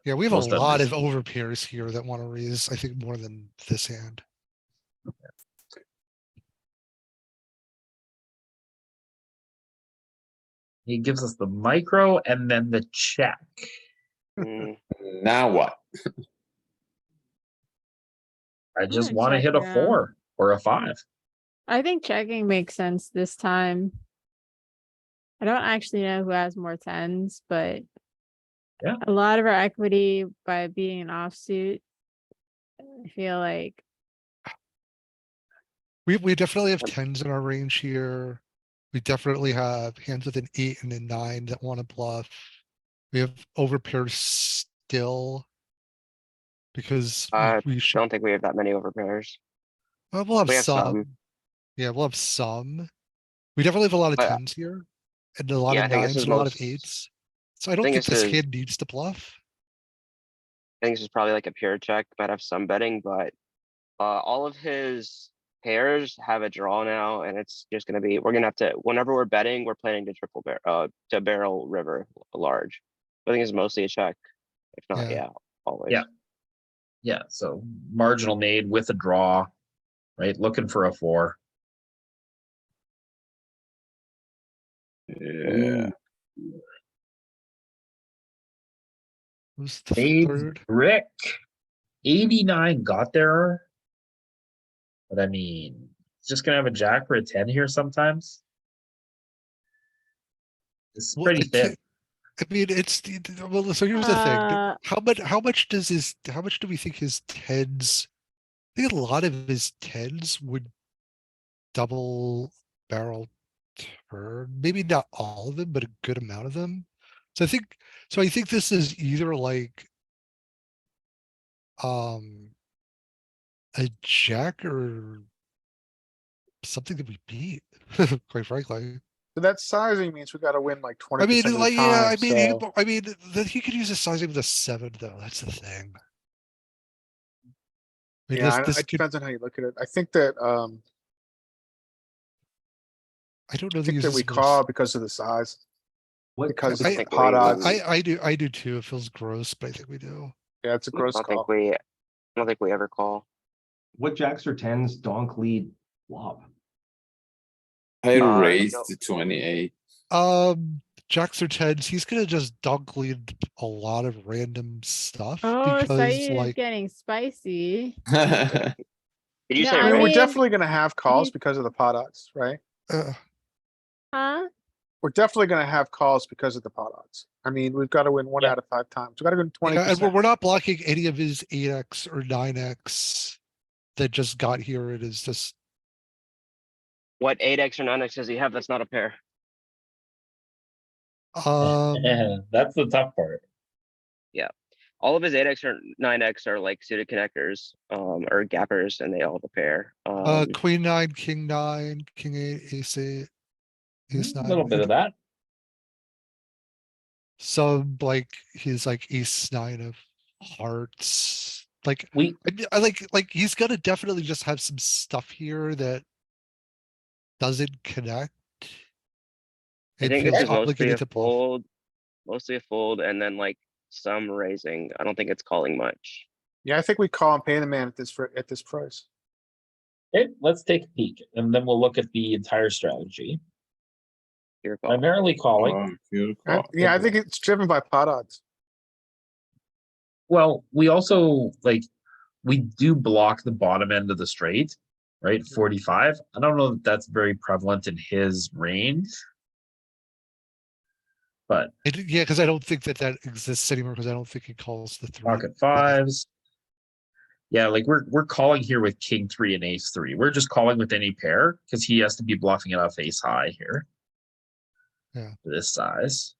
yeah, we have a most lot of unreasonable. overpairs here that wanna raise, I think, more than this hand. He gives us the micro and then the check. Mm, Now what? I just gonna want to check hit a down. 4 or a 5. I think checking makes sense this time. I don't actually know who has more tens, but Yeah. a lot of our equity by being an offsuit. I feel like We definitely have tens in our range here. We definitely have hands with an 8 and a 9 that wanna bluff. We have overpairs still. Because I we should, don't think we have that many overpairs. we'll have We have some. some. Yeah, we'll have some. We definitely have a lot of But, tens here. And a lot yeah, I of think this nines is and a lot of most- eights. So I don't think think this this is- kid needs to bluff. I think this is probably like a pure check, might have some betting, but all of his pairs have a draw now, and it's just gonna be, we're gonna have to, whenever we're betting, we're planning to to barrel river large. I think it's mostly a check, if not, Yeah. yeah, always. Yeah. Yeah, so marginal made with a draw, right? Looking for a 4. Yeah. Who's the Spades third? brick. 89 got there. But I mean, it's just gonna have a jack or a 10 here sometimes. This is Well, pretty I thin. thi- I mean, well, so here's the thing. Uh, How much do we think his tens? I think a lot of his tens would double barrel turn. Maybe not all of them, but a good amount of them. So I think this is either like um a jack or something that we beat, quite frankly. So that sizing means we gotta win like I 20% mean, of the like, yeah, time, so. I mean, that he could use a sizing with a 7 though. That's the thing. I mean, Yeah, this it could, depends on how you look at it. I think that, I don't know I that think that uses we most. call because of the size. What, Because I of the think pot we- odds. I do too. It feels gross, but I think we do. Yeah, it's a I gross don't think call. we, I don't think we ever call. what jacks or tens donk lead flop? I Uh, raised no. to 28. Jacks or tens, he's gonna just dunk lead a lot of random stuff oh, because Saeed is like, getting spicy. Did you No, say I I mean, we're raise? mean- definitely gonna have calls he's- because of the pot odds, right? Huh? We're definitely gonna have calls because of the pot odds. I mean, we've gotta win 1 Yeah. out of 5 times. We gotta win yeah, and 20%. we're not blocking any of his 8x or 9x that just got here. It is just, What 8x or 9x does he have? That's not a pair. That's the tough part. All of his 8x or 9x are like suited connectors, or gappers, and they all have a pair. queen 9, king 9, king 8, ace 8, ace A 9. little bit of that. Some like his like ace 9 of hearts. Like, We I like he's gonna definitely just have some stuff here that doesn't connect. I It think feels this is mostly obligated a to bluff. fold, and then like some raising. I don't think it's calling much. Yeah, I think we call and pay the man at this price. okay, let's take a peek and then we'll look at the entire strategy. Your call. Primarily calling. Oh, pure call. Yeah, I think it's driven by pot odds. Well, we also like we do block the bottom end of the straight, right? 45. I don't know that that's very prevalent in his range. But Yeah, because I don't think that exists anymore because I don't think he calls the 3. pocket fives. Yeah, like we're calling here with king 3 and ace 3. We're just calling with any pair because he has to be bluffing it off ace high here. Yeah. This size.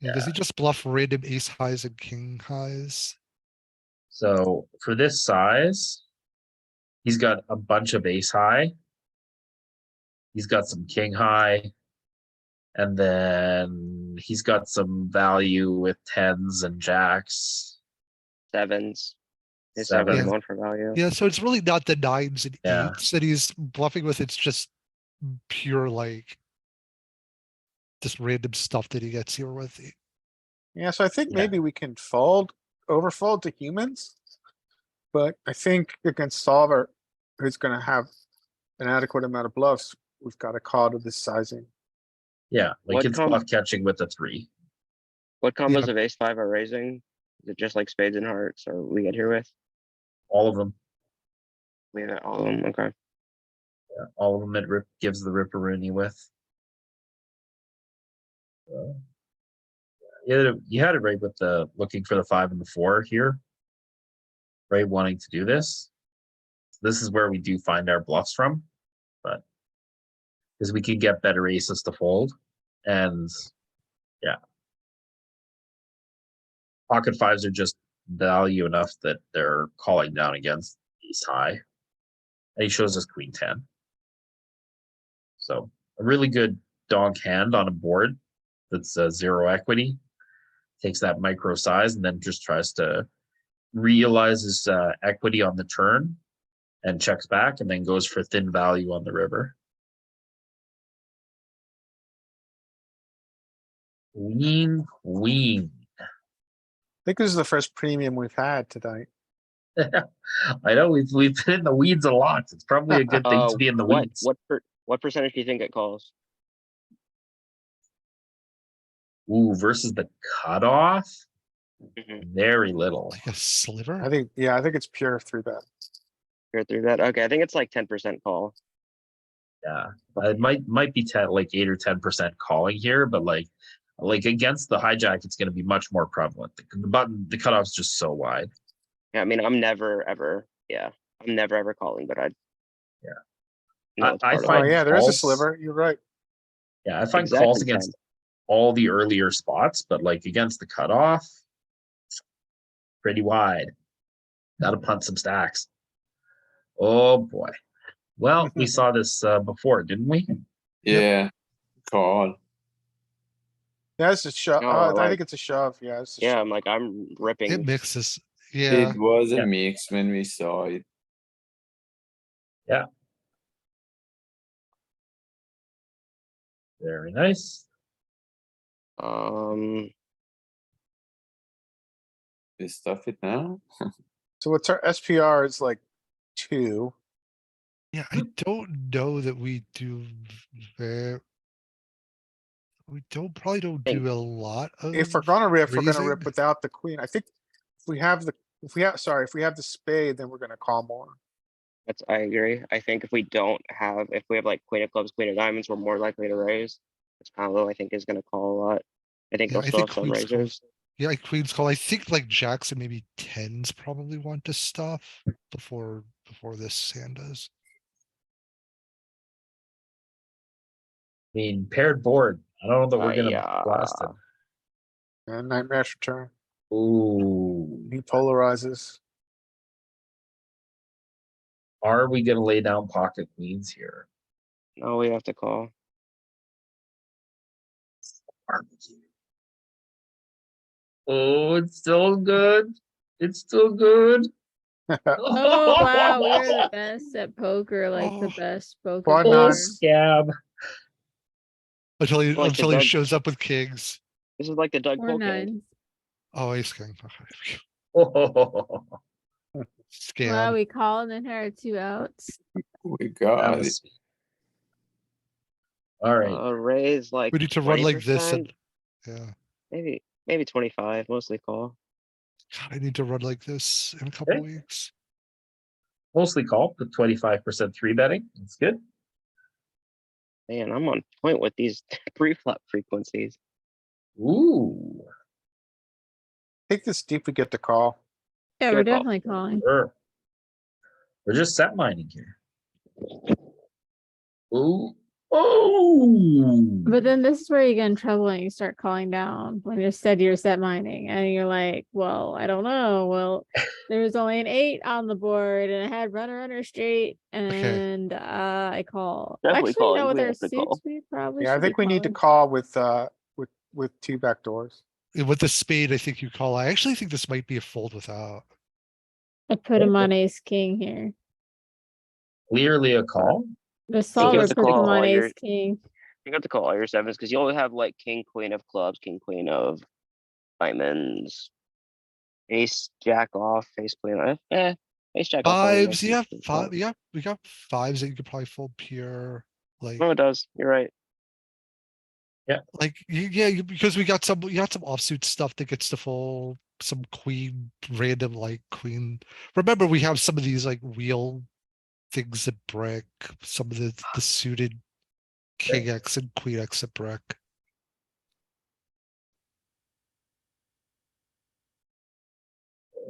Yeah, does he just bluff random ace highs and king highs? So for this size, he's got a bunch of ace high. He's got some king high. And then he's got some value with tens and jacks. Sevens. His Sevens. sevens Yeah. going for value. Yeah, so it's really not the 9s and Yeah. 8s that he's bluffing with. It's just pure like just random stuff that he gets here with. Yeah, so I think Yeah. maybe we can overfold to humans. But I think against solver, who's gonna have an adequate amount of bluffs, we've got to call to this sizing. Yeah, like What it's com- bluff catching with a 3. What combos Yeah. of ace five are raising? Is it just like spades and hearts, or we get here with? All of them. We have all of them. Okay. Yeah, all of them it gives the ripperoonie with. So, yeah, you had it right with the looking for the 5 and the 4 here. Right, wanting to do this. This is where we do find our bluffs from, but because we can get better aces to fold, and yeah, pocket fives are just value enough that they're calling down against ace high. And he shows us queen 10. So a really good donk hand on a board that's 0 equity. Takes that micro size and then just tries to realize his equity on the turn and checks back and then goes for thin value on the river. Queen. I think this is the first premium we've had tonight. I know we've been in the weeds a lot. It's probably a good thing to be in the weeds. What percentage do you think it calls? Ooh, versus the cutoff. Mhm. Very little. Like a sliver? I think it's pure 3-bet. Here through that. Okay, I think it's like 10% call. Yeah, it might be 10, like 8 or 10% calling here, but like against the hijack, it's going to be much more prevalent. The cutoff's just so wide. Yeah, I mean, I'm never ever, yeah, I'm never ever calling, but I. Yeah. No, it's I part of Oh, it. find yeah, there is a calls- sliver. You're right. Yeah, I find calls Exactly, against Ken. all the earlier spots, but like against the cutoff, pretty wide. Got to punt some stacks. Oh boy. Well, we saw this before, didn't we? Yeah, call. Yeah, it's a shove. No, I like, think it's a shove. Yeah, it's a yeah, shove. I'm like, I'm It ripping. mixes. Yeah, It was a Yeah. mix when we saw it. Very nice. We stuff it now. So what's our SPR is like 2. yeah, I don't know that we do very. We probably don't Think- do a lot of. If we're gonna rip, we're gonna raising. rip without the queen. I think if we have if we have the spade, then we're gonna call more. I agree. I think if we have like queen of clubs, queen of diamonds, we're more likely to raise. This combo, I think, is gonna call a lot. I think Yeah, they'll I still think have some queens calls. raisers. Yeah, like queens call. I think like jacks and maybe tens probably want to stuff before this hand does. I mean, paired board. I don't know that we're gonna Yeah. blast it. And nightmare's return. Ooh, He polarizes. are we gonna lay down pocket queens here? No, we have to call. Barbecue. Oh, it's still good. It's still good. Oh, wow, we are the best at poker, like the Oh. best poker Quad Oh, player. nine. scab. Until he Like the Doug- shows up with kings. This is like the Doug Or Polk hand. nines. Oh, ace king. Okay. Oh, Wow, Scam. we call and then had 2 outs. We that got it. was- All right. Raise like We need to run like this 20%, and maybe 25, mostly call. God, I need to run like this in a couple weeks. Mostly call, but 25% three betting. That's good. Man, I'm on point with these pre-flop frequencies. Ooh, Take this deep, we get the call. Yeah, Good we're call. definitely calling. sure. We're just set mining here. Ooh, oh. But then this is where you get in trouble and you start calling down when instead you're set mining and you're like, well, I don't know. Well, there was only an 8 on the board and I had runner straight and I call. Definitely Actually, calling. no, with We our have to call. suits, we probably Yeah, I should be think we need to calling. call with 2 back doors. With the spade, I think you call. I actually think this might be a fold without. I put him on ace king here. Clearly a call. The you solver have to puts him call on all your- ace king. You have to call all your sevens because you only have like king, queen of clubs, king, queen of diamonds, ace, jack off, ace, queen. Ace, jack off. only Fives, makes yeah, sense to call. we got fives that you could probably fold pure. Like, No, it does. You're right. because we got some offsuit stuff that gets to fold, some queen, random like queen. Remember, we have some of these like wheel things that brick, some of the suited king X and queen X at brick.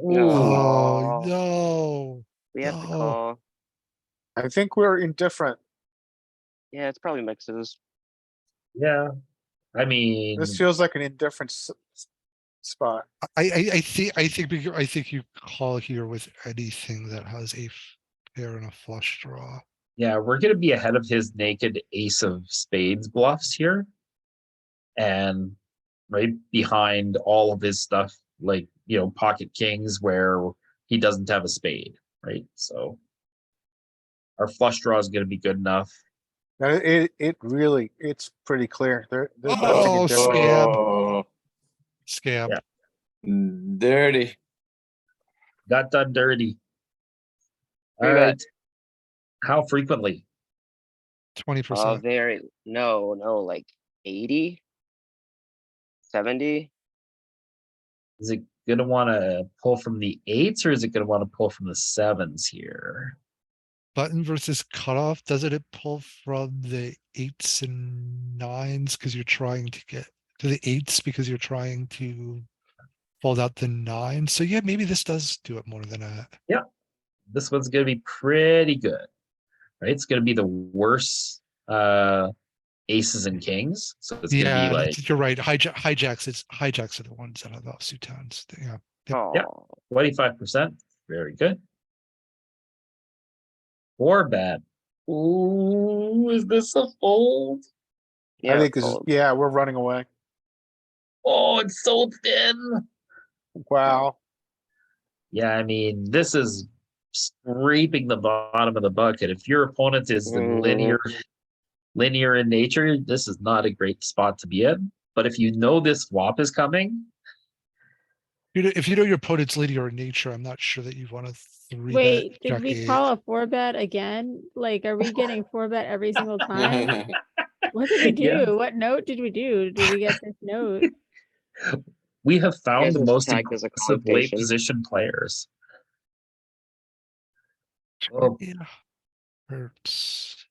No. Oh, Oh. no. We have to No. call. I think we're indifferent. Yeah, it's probably mixes. Yeah. I mean, This feels like an indifferent spot. I think you call here with anything that has a pair and a flush draw. yeah, we're gonna be ahead of his naked ace of spades bluffs here. And right behind all of his stuff, like, pocket kings where he doesn't have a spade, right? So our flush draw is gonna be good enough. Now, it really, it's pretty clear. There's nothing Oh, indifferent. scam. Oh, Scam. Yeah. dirty. Got done dirty. All Three bet. right. How frequently? 20%. No, like 80, 70. Is it gonna want to pull from the eights or is it gonna want to pull from the sevens here? button versus cutoff, doesn't it pull from the 8s and 9s because you're trying to get to the 8s because you're trying to fold out the 9s? So yeah, maybe this does do it more than that. This one's gonna be pretty good, right? It's gonna be the worst aces and kings. So it's gonna be Yeah, like you're right. Hijacks are the ones that are the offsuit tens. Yeah. Yep. Oh, Yeah. 25%. Very good. 4-bet. Ooh, is this a fold? I yeah, think this is, fold. yeah, we're running away. Oh, it's so thin. Wow. Yeah, I mean, this is scraping the bottom of the bucket. If your opponent is linear in nature, this is not a great spot to be in. But if you know this flop is coming, If you know your opponent's linear in nature, I'm not sure that you want to 3-bet Wait, did jack we 8. call a 4-bet again? Like, are we getting 4-bet every single time? What did we do? Yeah. What note did we do? Did we get this note? we have found Guys, the this most tag is a aggressive late connotation. position players. Oh, Yeah. Hurts.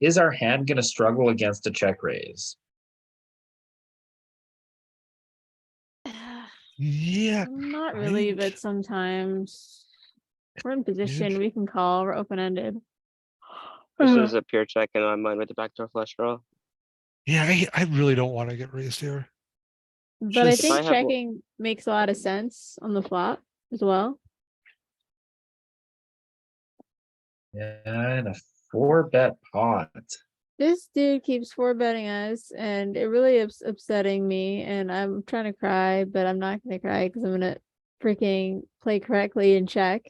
is our hand going to struggle against a check raise? Yeah. Not really, right. but sometimes we're in position, we can call, we're open-ended. This is a pure check in my mind with the backdoor flush draw. Yeah, I really don't want to get raised here. But I Just- If I think have- checking makes a lot of sense on the flop as well. Yeah, and a 4-bet pot. This dude keeps 4-betting us and it really is upsetting me and I'm trying to cry, but I'm not gonna cry because I'm gonna freaking play correctly and check.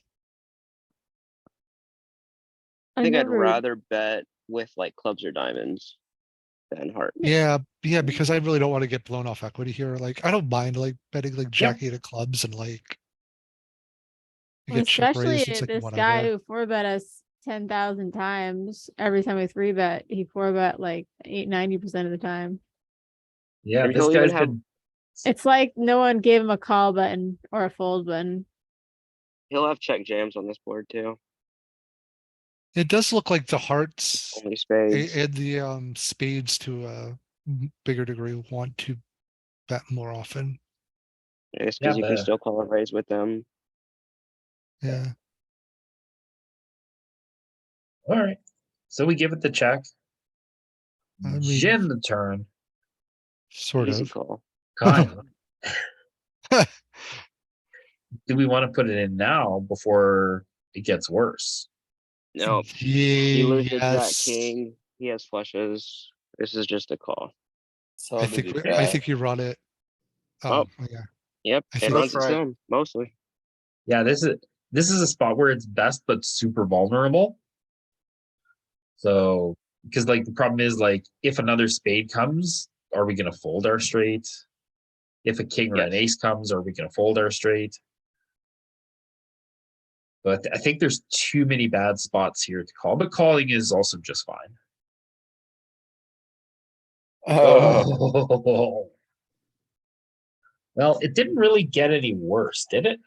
I think I'd never- rather bet with like clubs or diamonds than heart. Yeah, because I really don't want to get blown off equity here. Like, I don't mind like betting like jack 8 of clubs and like. you Well, get check especially raised, it's like this guy whatever. who 4-bet us 10,000 times. Every time we 3-bet, he 4-bet like 90% of the time. Yeah, And this he'll even guy's have- been It's like no one gave him a call button or a fold button. He'll have check jams on this board too. It does look like the hearts Only spades. and the spades to a bigger degree want to bet more often. It's because Yeah, you can the- still call a raise with them. Yeah. all right. So we give it the check. I mean- Jim the turn. Sort Easy of. call. Kind of. Do we want to put it in now before it gets worse? No, he loses jack Yes. king. He has flushes. This is just a call. So I did think you I bet? think you run it. Oh. Yeah. Yep, I it think- runs That's its right. own mostly. Yeah, this is a spot where it's best but super vulnerable. So, because like the problem is like if another spade comes, are we gonna fold our straight? If a king or an Yes. ace comes, are we gonna fold our straight? But I think there's too many bad spots here to call, but calling is also just fine. Oh, Well, it didn't really get any worse, did it?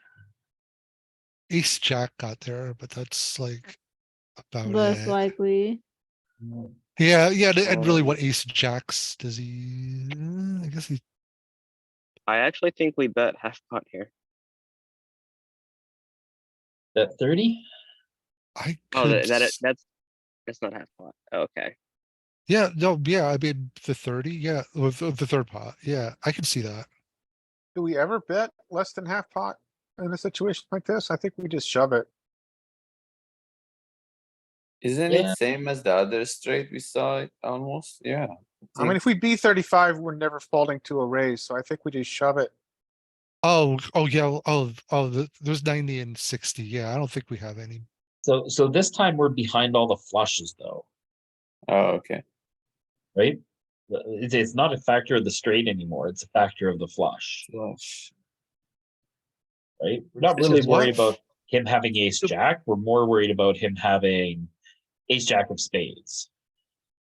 Ace jack got there, but that's like about Less it. likely. Yeah, and really Um, what ace jacks does he? I guess he. I actually think we bet half pot here. At 30? I Oh, could. that's not half pot. Okay. Yeah, no, yeah. I mean the 30. Yeah, with the third pot. Yeah, I can see that. Do we ever bet less than half pot in a situation like this? I think we just shove it. isn't Yeah. it same as the other straight we saw it almost? Yeah. I mean, if we B35, we're never folding to a raise, so I think we just shove it. Oh, yeah. There's 90 and 60. Yeah, I don't think we have any. So this time we're behind all the flushes though, Oh, okay. right? It's not a factor of the straight anymore, it's a factor of the flush, Flush. right? We're not This really is worried what- about him having ace jack, we're more worried about him having ace jack of spades.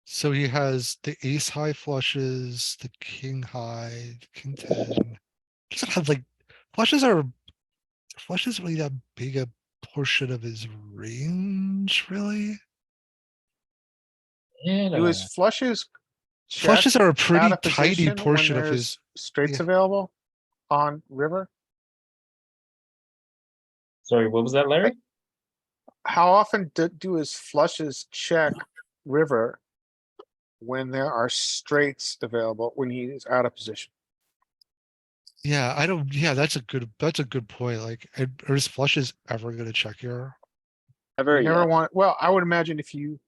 So he has the ace high flushes, the king high, the king 10. Doesn't have like flushes really that big a portion of his range, really. And Do his flushes check Flushes are a out pretty of tiny position when portion of there's his, straights yeah. available on river? sorry, what was that, Larry? How often do his flushes check river when there are straights available, when he is out of position? yeah, I don't, yeah, that's a good point. Like, are his flushes ever gonna check here? Ever, You never yeah. want, well, I would imagine if you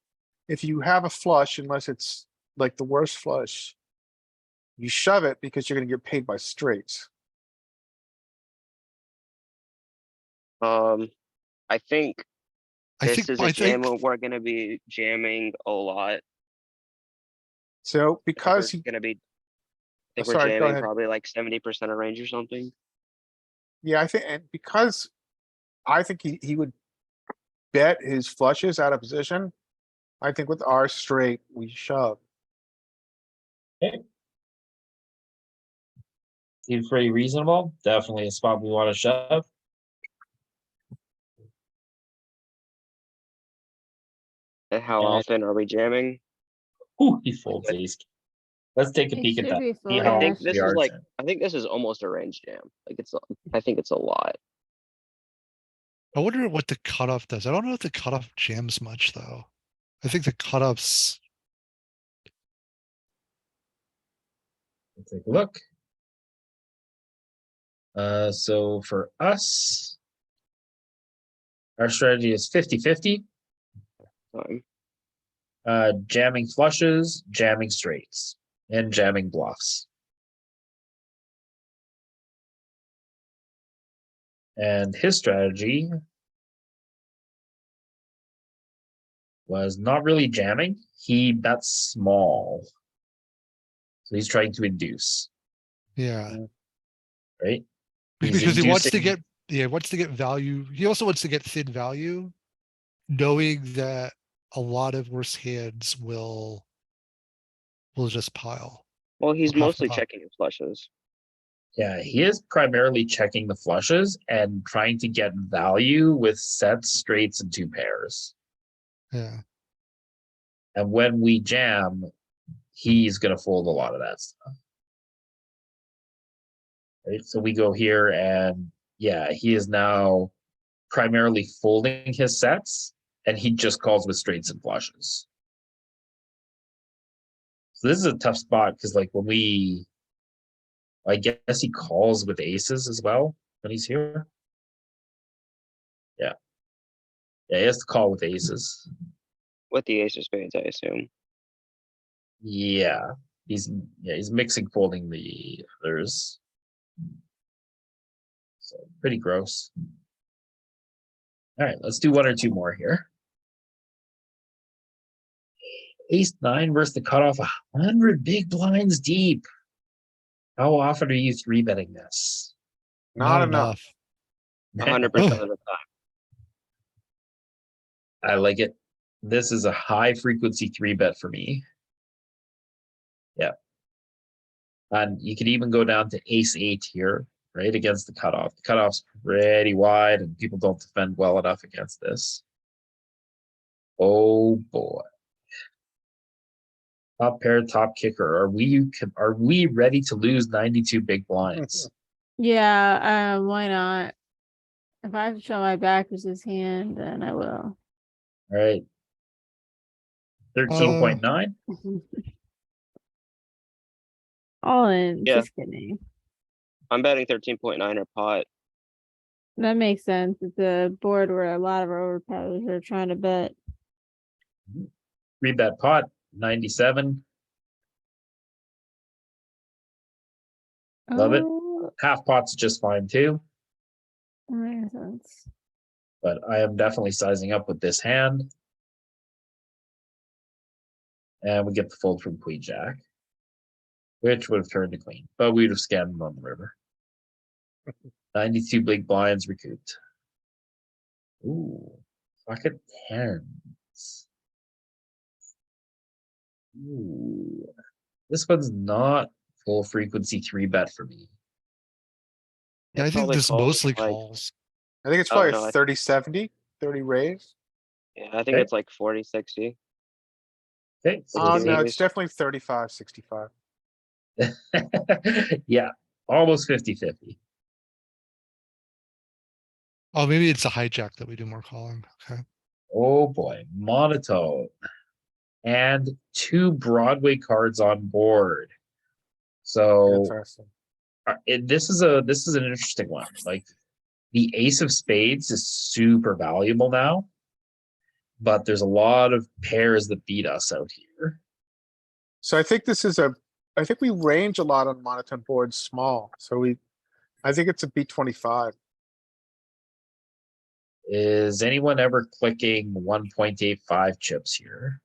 have a flush, unless it's like the worst flush, you shove it because you're gonna get paid by straights. I think I this think, is a jam where we're gonna be jamming a lot. So I think because we're he, gonna be, I think oh, we're sorry, go jamming ahead. probably like 70% of range or something. Yeah, I think, and because I think he would bet his flushes out of position. I think with our straight, we shove. Seems pretty reasonable. Definitely a spot we want to shove. And how And- often are we jamming? Ooh, he folds ace. Let's take a It peek at should that. be See folding, how I think we this actually. is are like, jamming. I think this is almost a range jam. Like I think it's a lot. I wonder what the cutoff does. I don't know if the cutoff jams much, though. I think the cutoffs, Let's take a look. So for us, our strategy is 50-50. Jamming flushes, jamming straights, and jamming bluffs. And his strategy was not really jamming. He bets small. So he's trying to induce, yeah. right? He's Because he wants to inducing- get, yeah, wants to get value. He also wants to get thin value, knowing that a lot of worse hands will just pile. Well, he's We'll have to mostly pop. checking his flushes. Yeah, he is primarily checking the flushes and trying to get value with sets, straights, and two pairs. Yeah. And when we jam, he's going to fold a lot of that stuff. Right? So we go here and yeah, he is now primarily folding his sets and he just calls with straights and flushes. So this is a tough spot because like when I guess he calls with aces as well when he's here. Yeah. Yeah, he has to call with aces. With the ace of spades, I assume. Yeah. He's mixing folding the others. So pretty gross. All right, let's do one or two more here. Ace 9 versus the cutoff 100 big blinds deep. How often are you 3-betting this? Not enough. 100% of the time. I like it. This is a high frequency 3-bet for me. Yeah. And you could even go down to ace 8 here, right? Against the cutoff. The cutoff's pretty wide and people don't defend well enough against this. Oh boy. Top pair, top kicker. Are we ready to lose 92 big blinds? Yeah, why not? If I have to show my back with his hand, then I will. All right. 13.9. All in, Yeah. just kidding. I'm betting 13.9 or pot. That makes sense. It's a board where a lot of our overpowers are trying to bet. 3-bet pot, 97. Love it. Oh, Half pot's just fine too, that makes sense. but I am definitely sizing up with this hand. And we get the fold from Queen Jack, which would have turned to queen, but we would have scammed him on the river. 92 big blinds recouped. Ooh, pocket tens. Ooh, this one's not full frequency 3-bet for me. Yeah, I think Probably this calls, mostly like, calls. I think it's Oh, probably no, I- 30, 70, 30 raise. Yeah, I think Okay. it's like 40, 60. Okay. Sixty Oh, no, maybe. it's definitely 35, 65. Yeah, almost 50-50. Oh, maybe it's a hijack that we do more calling. Okay. Oh boy, monotone. And 2 Broadway cards on board. So Interesting. this is an interesting one. Like the ace of spades is super valuable now, but there's a lot of pairs that beat us out here. So I think this is I think we range a lot on monotone boards small, so I think it's a B25. Is anyone ever clicking 1.85 chips here?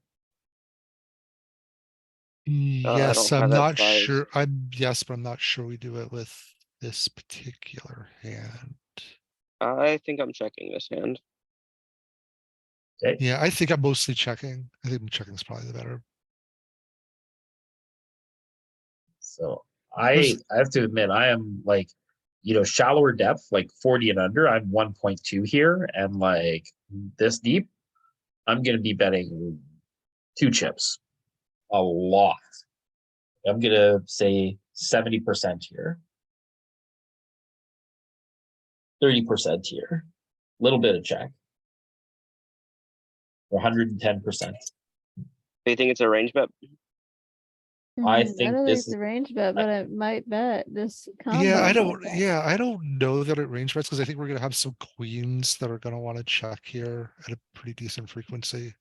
I Yes, don't have I'm that not size. sure. Yes, but I'm not sure we do it with this particular hand. I think I'm checking this hand. Okay. Yeah, I think I'm mostly checking. I think checking is probably the better. So There's- I have to admit, I am like, shallower depth, like 40 and under. I'm 1.2 here, and like this deep, I'm gonna be betting 2 chips. A lot. I'm gonna say 70% here. 30% here. Little bit of check. 110%. Do you think it's a range bet? I I think don't think this it's is- a range bet, but it might bet this combo. Yeah, I might don't, bet. yeah, I don't know that it range bets because I think we're gonna have some queens that are gonna want to check here at a pretty decent frequency.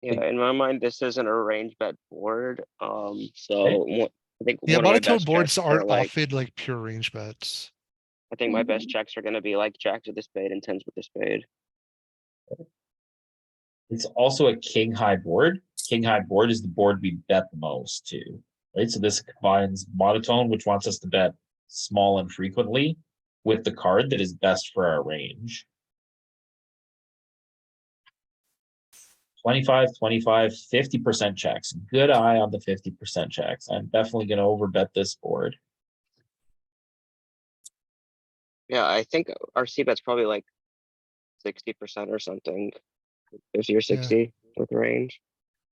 Yeah, in my mind, this isn't a range bet board. So I think Yeah, one of my monotone best boards checks are aren't like, often like pure range bets. I think my best Mhm. checks are gonna be like jacks with the spade and tens with the spade. It's also a king high board. King high board is the board we bet the most too, right? So this combines monotone, which wants us to bet small and frequently, with the card that is best for our range. 25, 25, 50% checks. Good eye on the 50% checks. I'm definitely going to overbet this board. Yeah, I think our C bet's probably like 60% or something. 50 or 60 with range.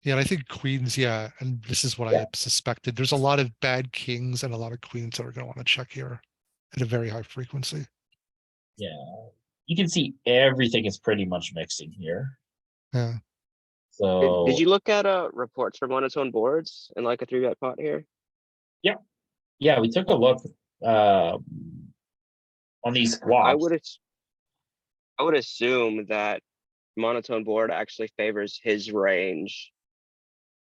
Yeah, and I think queens, yeah, and this is what Yeah. I suspected. There's a lot of bad kings and a lot of queens that are gonna want to check here at a very high frequency. Yeah. You can see everything is pretty much mixing here. Yeah. So Did you look at reports for monotone boards and like a 3-bet pot here? yeah, we took a look on these I flops. would assume that monotone board actually favors his range.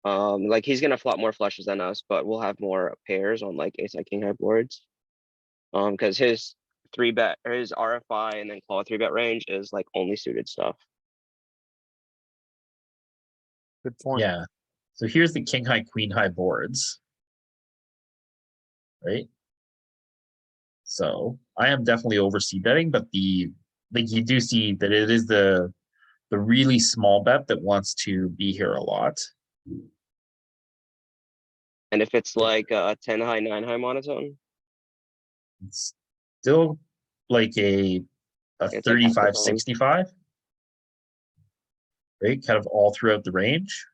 Like he's gonna flop more flushes than us, but we'll have more pairs on like ace high king high boards. Because his 3-bet or his RFI and then call 3-bet range is like only suited stuff. Good point. Yeah. So here's the king high, queen high boards. Right? So I am definitely over C betting, but you do see that it is the really small bet that wants to be here a lot. And if it's like a 10 high, 9 high monotone, It's still like a it's like half the time. 35-65. Right? Kind of all throughout the range.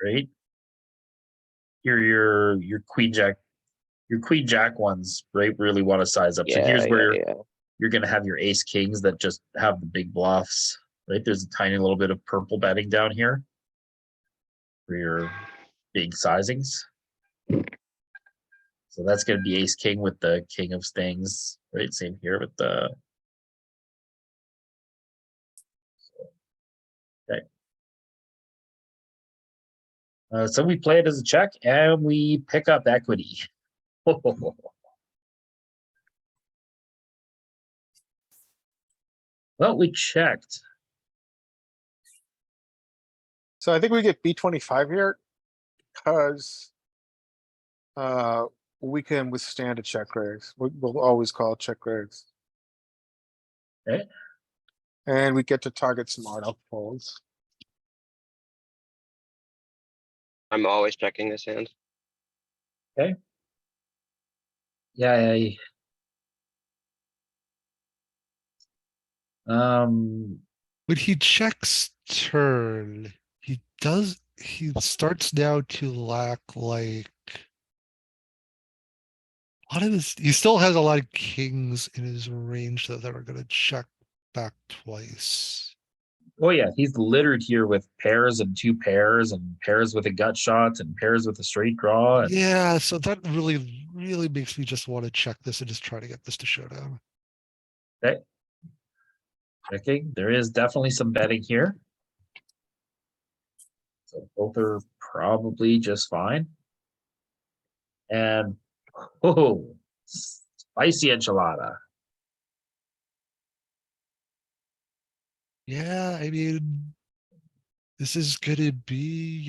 Right? Here your queen jack ones, right? Really want to size up. So Yeah, here's where yeah. you're gonna have your ace kings that just have the big bluffs. Right? There's a tiny little bit of purple betting down here for your big sizings. So that's going to be ace king with the king of things, right? Same here with the. Okay. So we play it as a check and we pick up equity. Well, we checked. So I think we get B25 here because we can withstand a check raise. We'll always call it check raise. Okay. And we get to target smart up folds. I'm always checking this hand. Yeah, When he checks turn, he starts now to lack like. A lot of his, he still has a lot of kings in his range though that are gonna check back twice. Oh yeah, he's littered here with pairs and two pairs and pairs with a gut shot and pairs with a straight draw. And Yeah, so that really makes me just want to check this and just try to get this to showdown. okay. Checking. There is definitely some betting here. So both are probably just fine. And oh, spicy enchilada. Yeah, I mean, this is gonna be,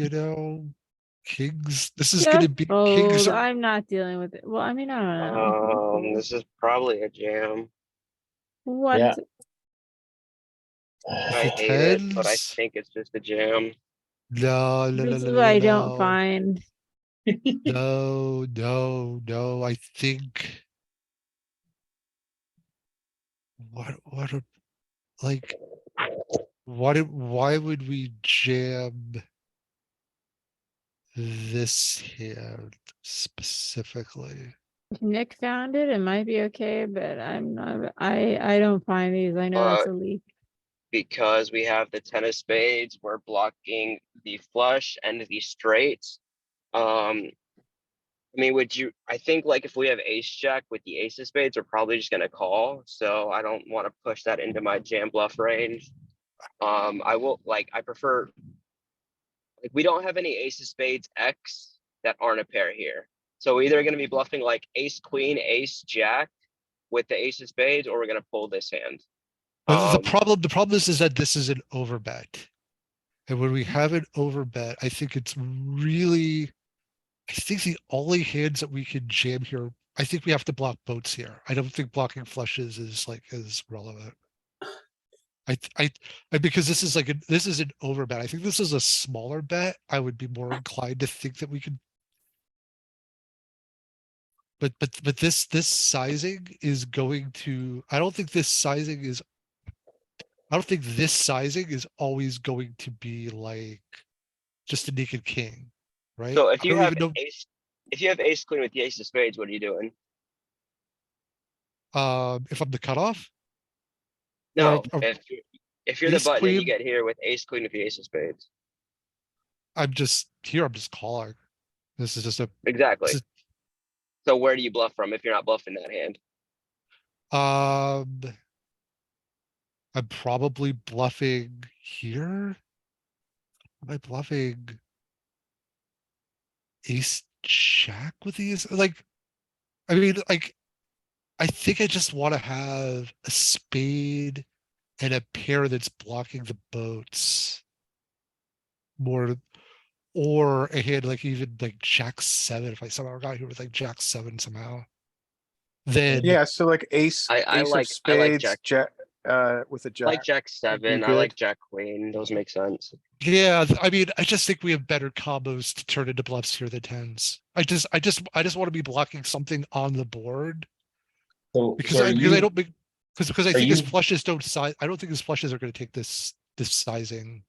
kings. This is gonna Just be kings. fold. I'm not dealing with it. Well, I mean, I don't know. This is probably a jam. What? Yeah. I hate it, but I Tens. think it's just a jam. No, no, no, This no, is no, what I no, don't no. find. No, I think. What are, like, why would we jam this hand specifically? If Nick found it, it might be okay, but I'm not, I don't find these. I know it's a leak. Because we have the 10 of spades, we're blocking the flush and the straights. I mean, I think like if we have ace jack with the ace of spades, we're probably just gonna call, so I don't wanna push that into my jam bluff range. I prefer. Like, we don't have any ace of spades X that aren't a pair here. So we're either gonna be bluffing like ace, queen, ace, jack with the ace of spades, or we're gonna pull this hand. But the problem is that this is an overbet. And when we have an overbet, I think I think the only hands that we can jam here, I think we have to block boats here. I don't think blocking flushes is relevant. Because this is this is an overbet. I think this is a smaller bet. I would be more inclined to think that we could. But this sizing is going to, I don't think this sizing is always going to be like just a naked king, right? So if I you don't have even know. if you have ace queen with the ace of spades, what are you doing? If I'm the cutoff, No, or if you're the ace button and you queen? get here with ace queen with the ace of spades. I'm just calling. This is just a, Exactly. This is- So where do you bluff from if you're not bluffing that hand? I'm probably bluffing here. Am I bluffing ace jack with these? Like, I mean, like, I think I just want to have a spade and a pair that's blocking the boats more, or a hand like even like jack 7, if I somehow got here with like jack 7 somehow. Then Yeah, so like ace, I ace like of spades, jack. jack, with a I like jack. jack would be 7. I like good. jack queen. Those make sense. yeah, I mean, I just think we have better combos to turn into bluffs here than tens. I just want to be blocking something on the board So, because so are I you, don't because I are think his you- flushes don't size. I don't think his flushes are going to take this sizing.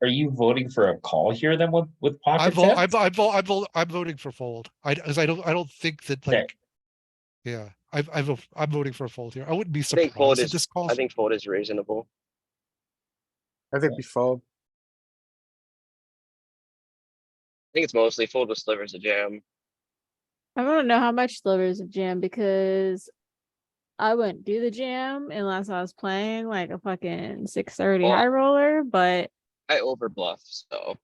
are you voting for a call here then with pocket tens? I'm voting for fold. I don't think that like, Okay. yeah, I'm voting for a fold here. I wouldn't be I think fold surprised if is. this calls. I think fold is reasonable. I think we fold. I think it's mostly fold with slivers of jam. I want to know how much slivers of jam because I wouldn't do the jam unless I was playing like a fucking 630 Well, high roller, but I over bluff, so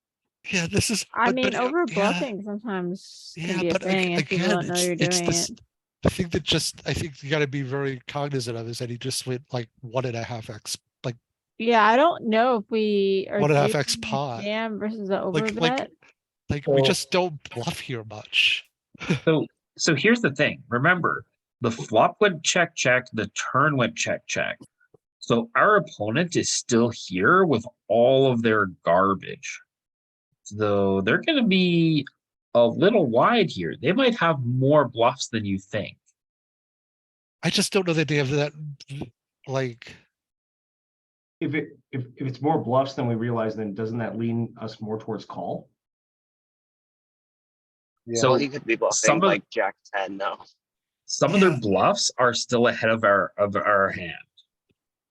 Yeah, this is. I mean, over yeah, bluffing sometimes can be a but thing if people again, don't know you're it's doing this. it. The thing that just I think you got to be very cognizant of is that he just went like 1.5x, like Yeah, I don't know if we are 1.5x saving the pot. jam versus the Like overbet. we So- just don't bluff here much. So here's the thing. Remember, the flop went check check, the turn went check check. So our opponent is still here with all of their garbage. So they're going to be a little wide here. They might have more bluffs than you think. I just don't know that they have that like if it's more bluffs than we realize, then doesn't that lean us more towards call? Yeah. Well, So he could be bluffing some of like Jack 10 now. some of their Yeah. bluffs are still ahead of our hand.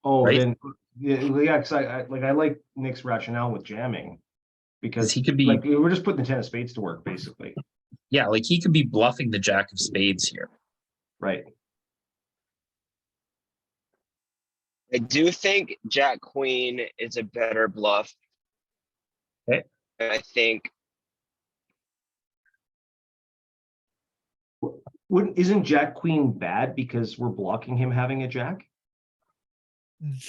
Oh, Right. then, yeah, cause I like Nick's rationale with jamming. Because He could be, like, we're just putting the 10 of spades to work, basically, yeah, like he could be bluffing the jack of spades here. right? I do think Jack Queen is a better bluff. Okay. And I think Isn't Jack Queen bad because we're blocking him having a jack?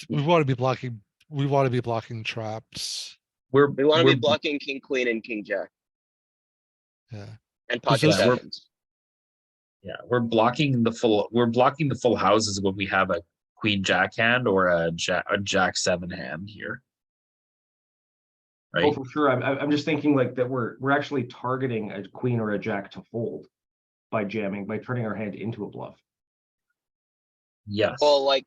We want to be blocking, we want to be blocking traps. We're we want to we're be blocking King Queen and King Jack Yeah. and 'Cause pocket those- sevens. we're blocking the full houses when we have a queen jack hand or a jack 7 hand here. Oh, Right? for sure. I'm just thinking like that we're actually targeting a queen or a jack to fold by jamming, by turning our hand into a bluff. Yes. Well, like,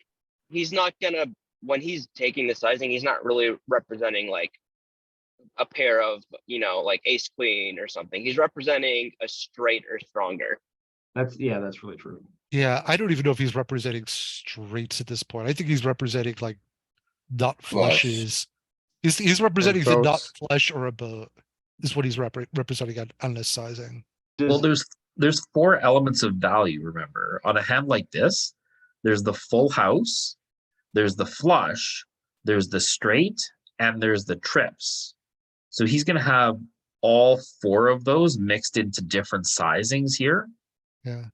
he's not gonna, when he's taking the sizing, he's not really representing like a pair of, like ace queen or something. He's representing a straight or stronger. That's really true. Yeah, I don't even know if he's representing straights at this point. I think he's representing like not Flush. flushes. He's representing the not boats. flush or a boat is what he's representing on this sizing. Well, Does, there's 4 elements of value, remember. On a hand like this, there's the full house, there's the flush, there's the straight, and there's the trips. So he's gonna have all 4 of those mixed into different sizings here. Yeah.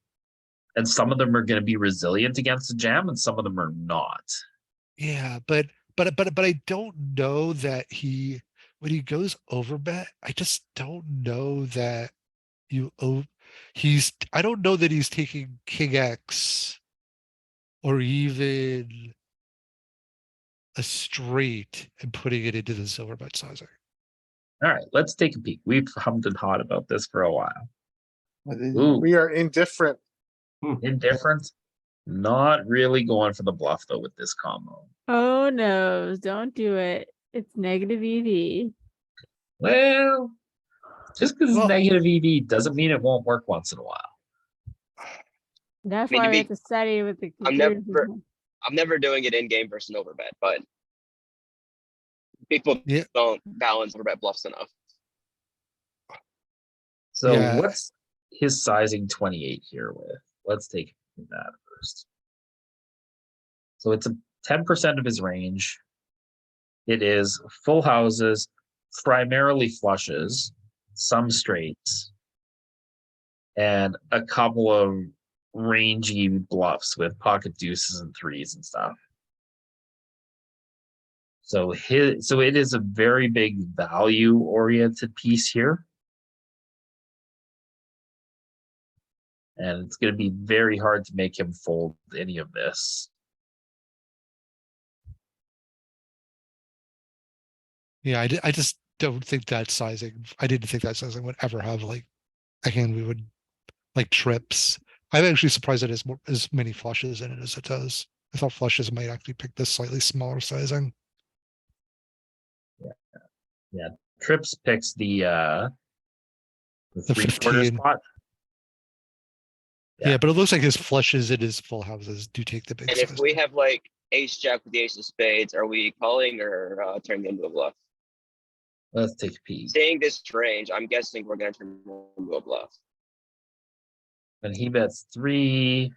And some of them are gonna be resilient against the jam, and some of them are not. Yeah, but I don't know that when he goes over bet, I just don't know that I don't know that he's taking King X or even a straight and putting it into the silver bet sizing. All right, let's take a peek. We've hummed and hawed about this for a while. What did Ooh, We are indifferent. indifferent. Not really going for the bluff though with this combo. Oh no, don't do it. It's negative EV. Well, just because Well- it's negative EV doesn't mean it won't work once in a while. That's I mean, why to we have be- to study with the I'm computer. I'm never doing it in game versus overbet, but people Yeah. don't balance overbet bluffs enough. So Yeah. what's his sizing 28 here with? Let's take that first. So it's a 10% of his range. It is full houses, primarily flushes, some straights, and a couple of rangy bluffs with pocket deuces and threes and stuff. So it is a very big value oriented piece here. And it's going to be very hard to make him fold any of this. Yeah, I just don't think that sizing. I didn't think that sizing would ever have like a hand we would like trips. I'm actually surprised it has as many flushes in it as it does. I thought flushes might actually pick this slightly smaller sizing. Trips picks the The 3/4 15. spot. Yeah. Yeah. But it looks like his flushes and his full houses do take the big And size. if we have like ace jack with the ace of spades, are we calling or turning into a bluff? Let's take a peek. Seeing this range, I'm guessing we're gonna turn into a bluff. And he bets 3.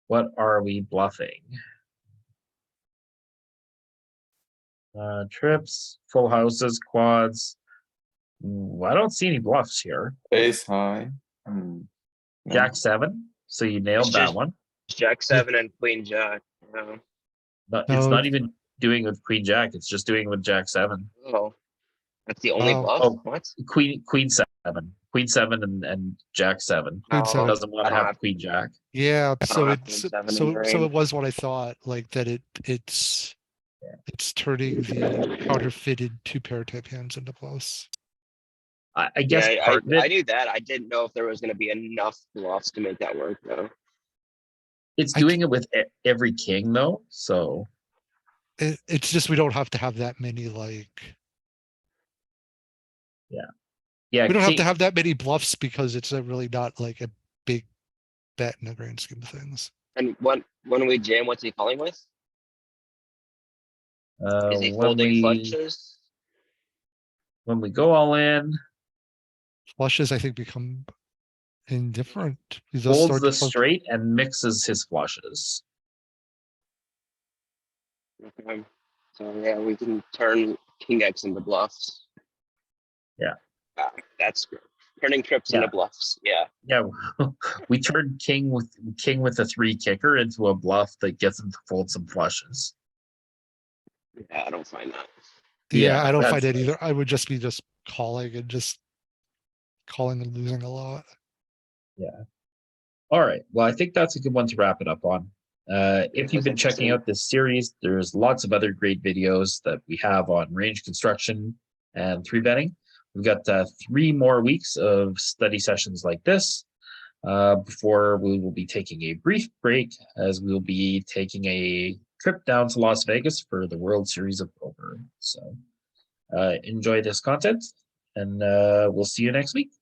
What are we bluffing? Trips, full houses, quads. I don't see any bluffs here. Ace high. No. Jack 7. So you nailed It's that just- one. Jack 7 and queen jack. But No. it's not even doing it with queen jack. It's just doing it with jack 7. Oh, that's the only Oh. bluff? Oh. What? Queen 7. Queen 7 and jack 7. Queen Oh, seven. Doesn't want I to don't have have- queen jack. Yeah, so have it's queen seven so in so it range. was what I thought, like that it's turning the counterfeited 2-pair type hands into bluffs. I guess Yeah, part of it, I knew that. I didn't know if there was gonna be enough bluffs to make that work though. it's I doing it with every king though. So it's just we don't have to have that many like Yeah, we don't have to king- have that many bluffs because it's really not like a big bet in the grand scheme of things. And when we jam, what's he calling with? Is he when folding we flushes? when we go all in, Flushes, I think, become indifferent. These will folds start the to fold- straight and mixes his flushes. Okay. So yeah, we can turn king X into bluffs. Yeah. That's good. Turning trips into Yeah. bluffs. Yeah. Yeah, we turned king with a 3 kicker into a bluff that gets him to fold some flushes. Yeah, I don't find that. Yeah, I don't find that's it either. I would just be just calling and just calling and losing a lot. All right. Well, I think that's a good one to wrap it up on. If you've been checking out this series, there's lots of other great videos that we have on range construction and 3-betting. We've got 3 more weeks of study sessions like this before we will be taking a brief break as we will be taking a trip down to Las Vegas for the World Series of Poker. So enjoy this content and we'll see you next week.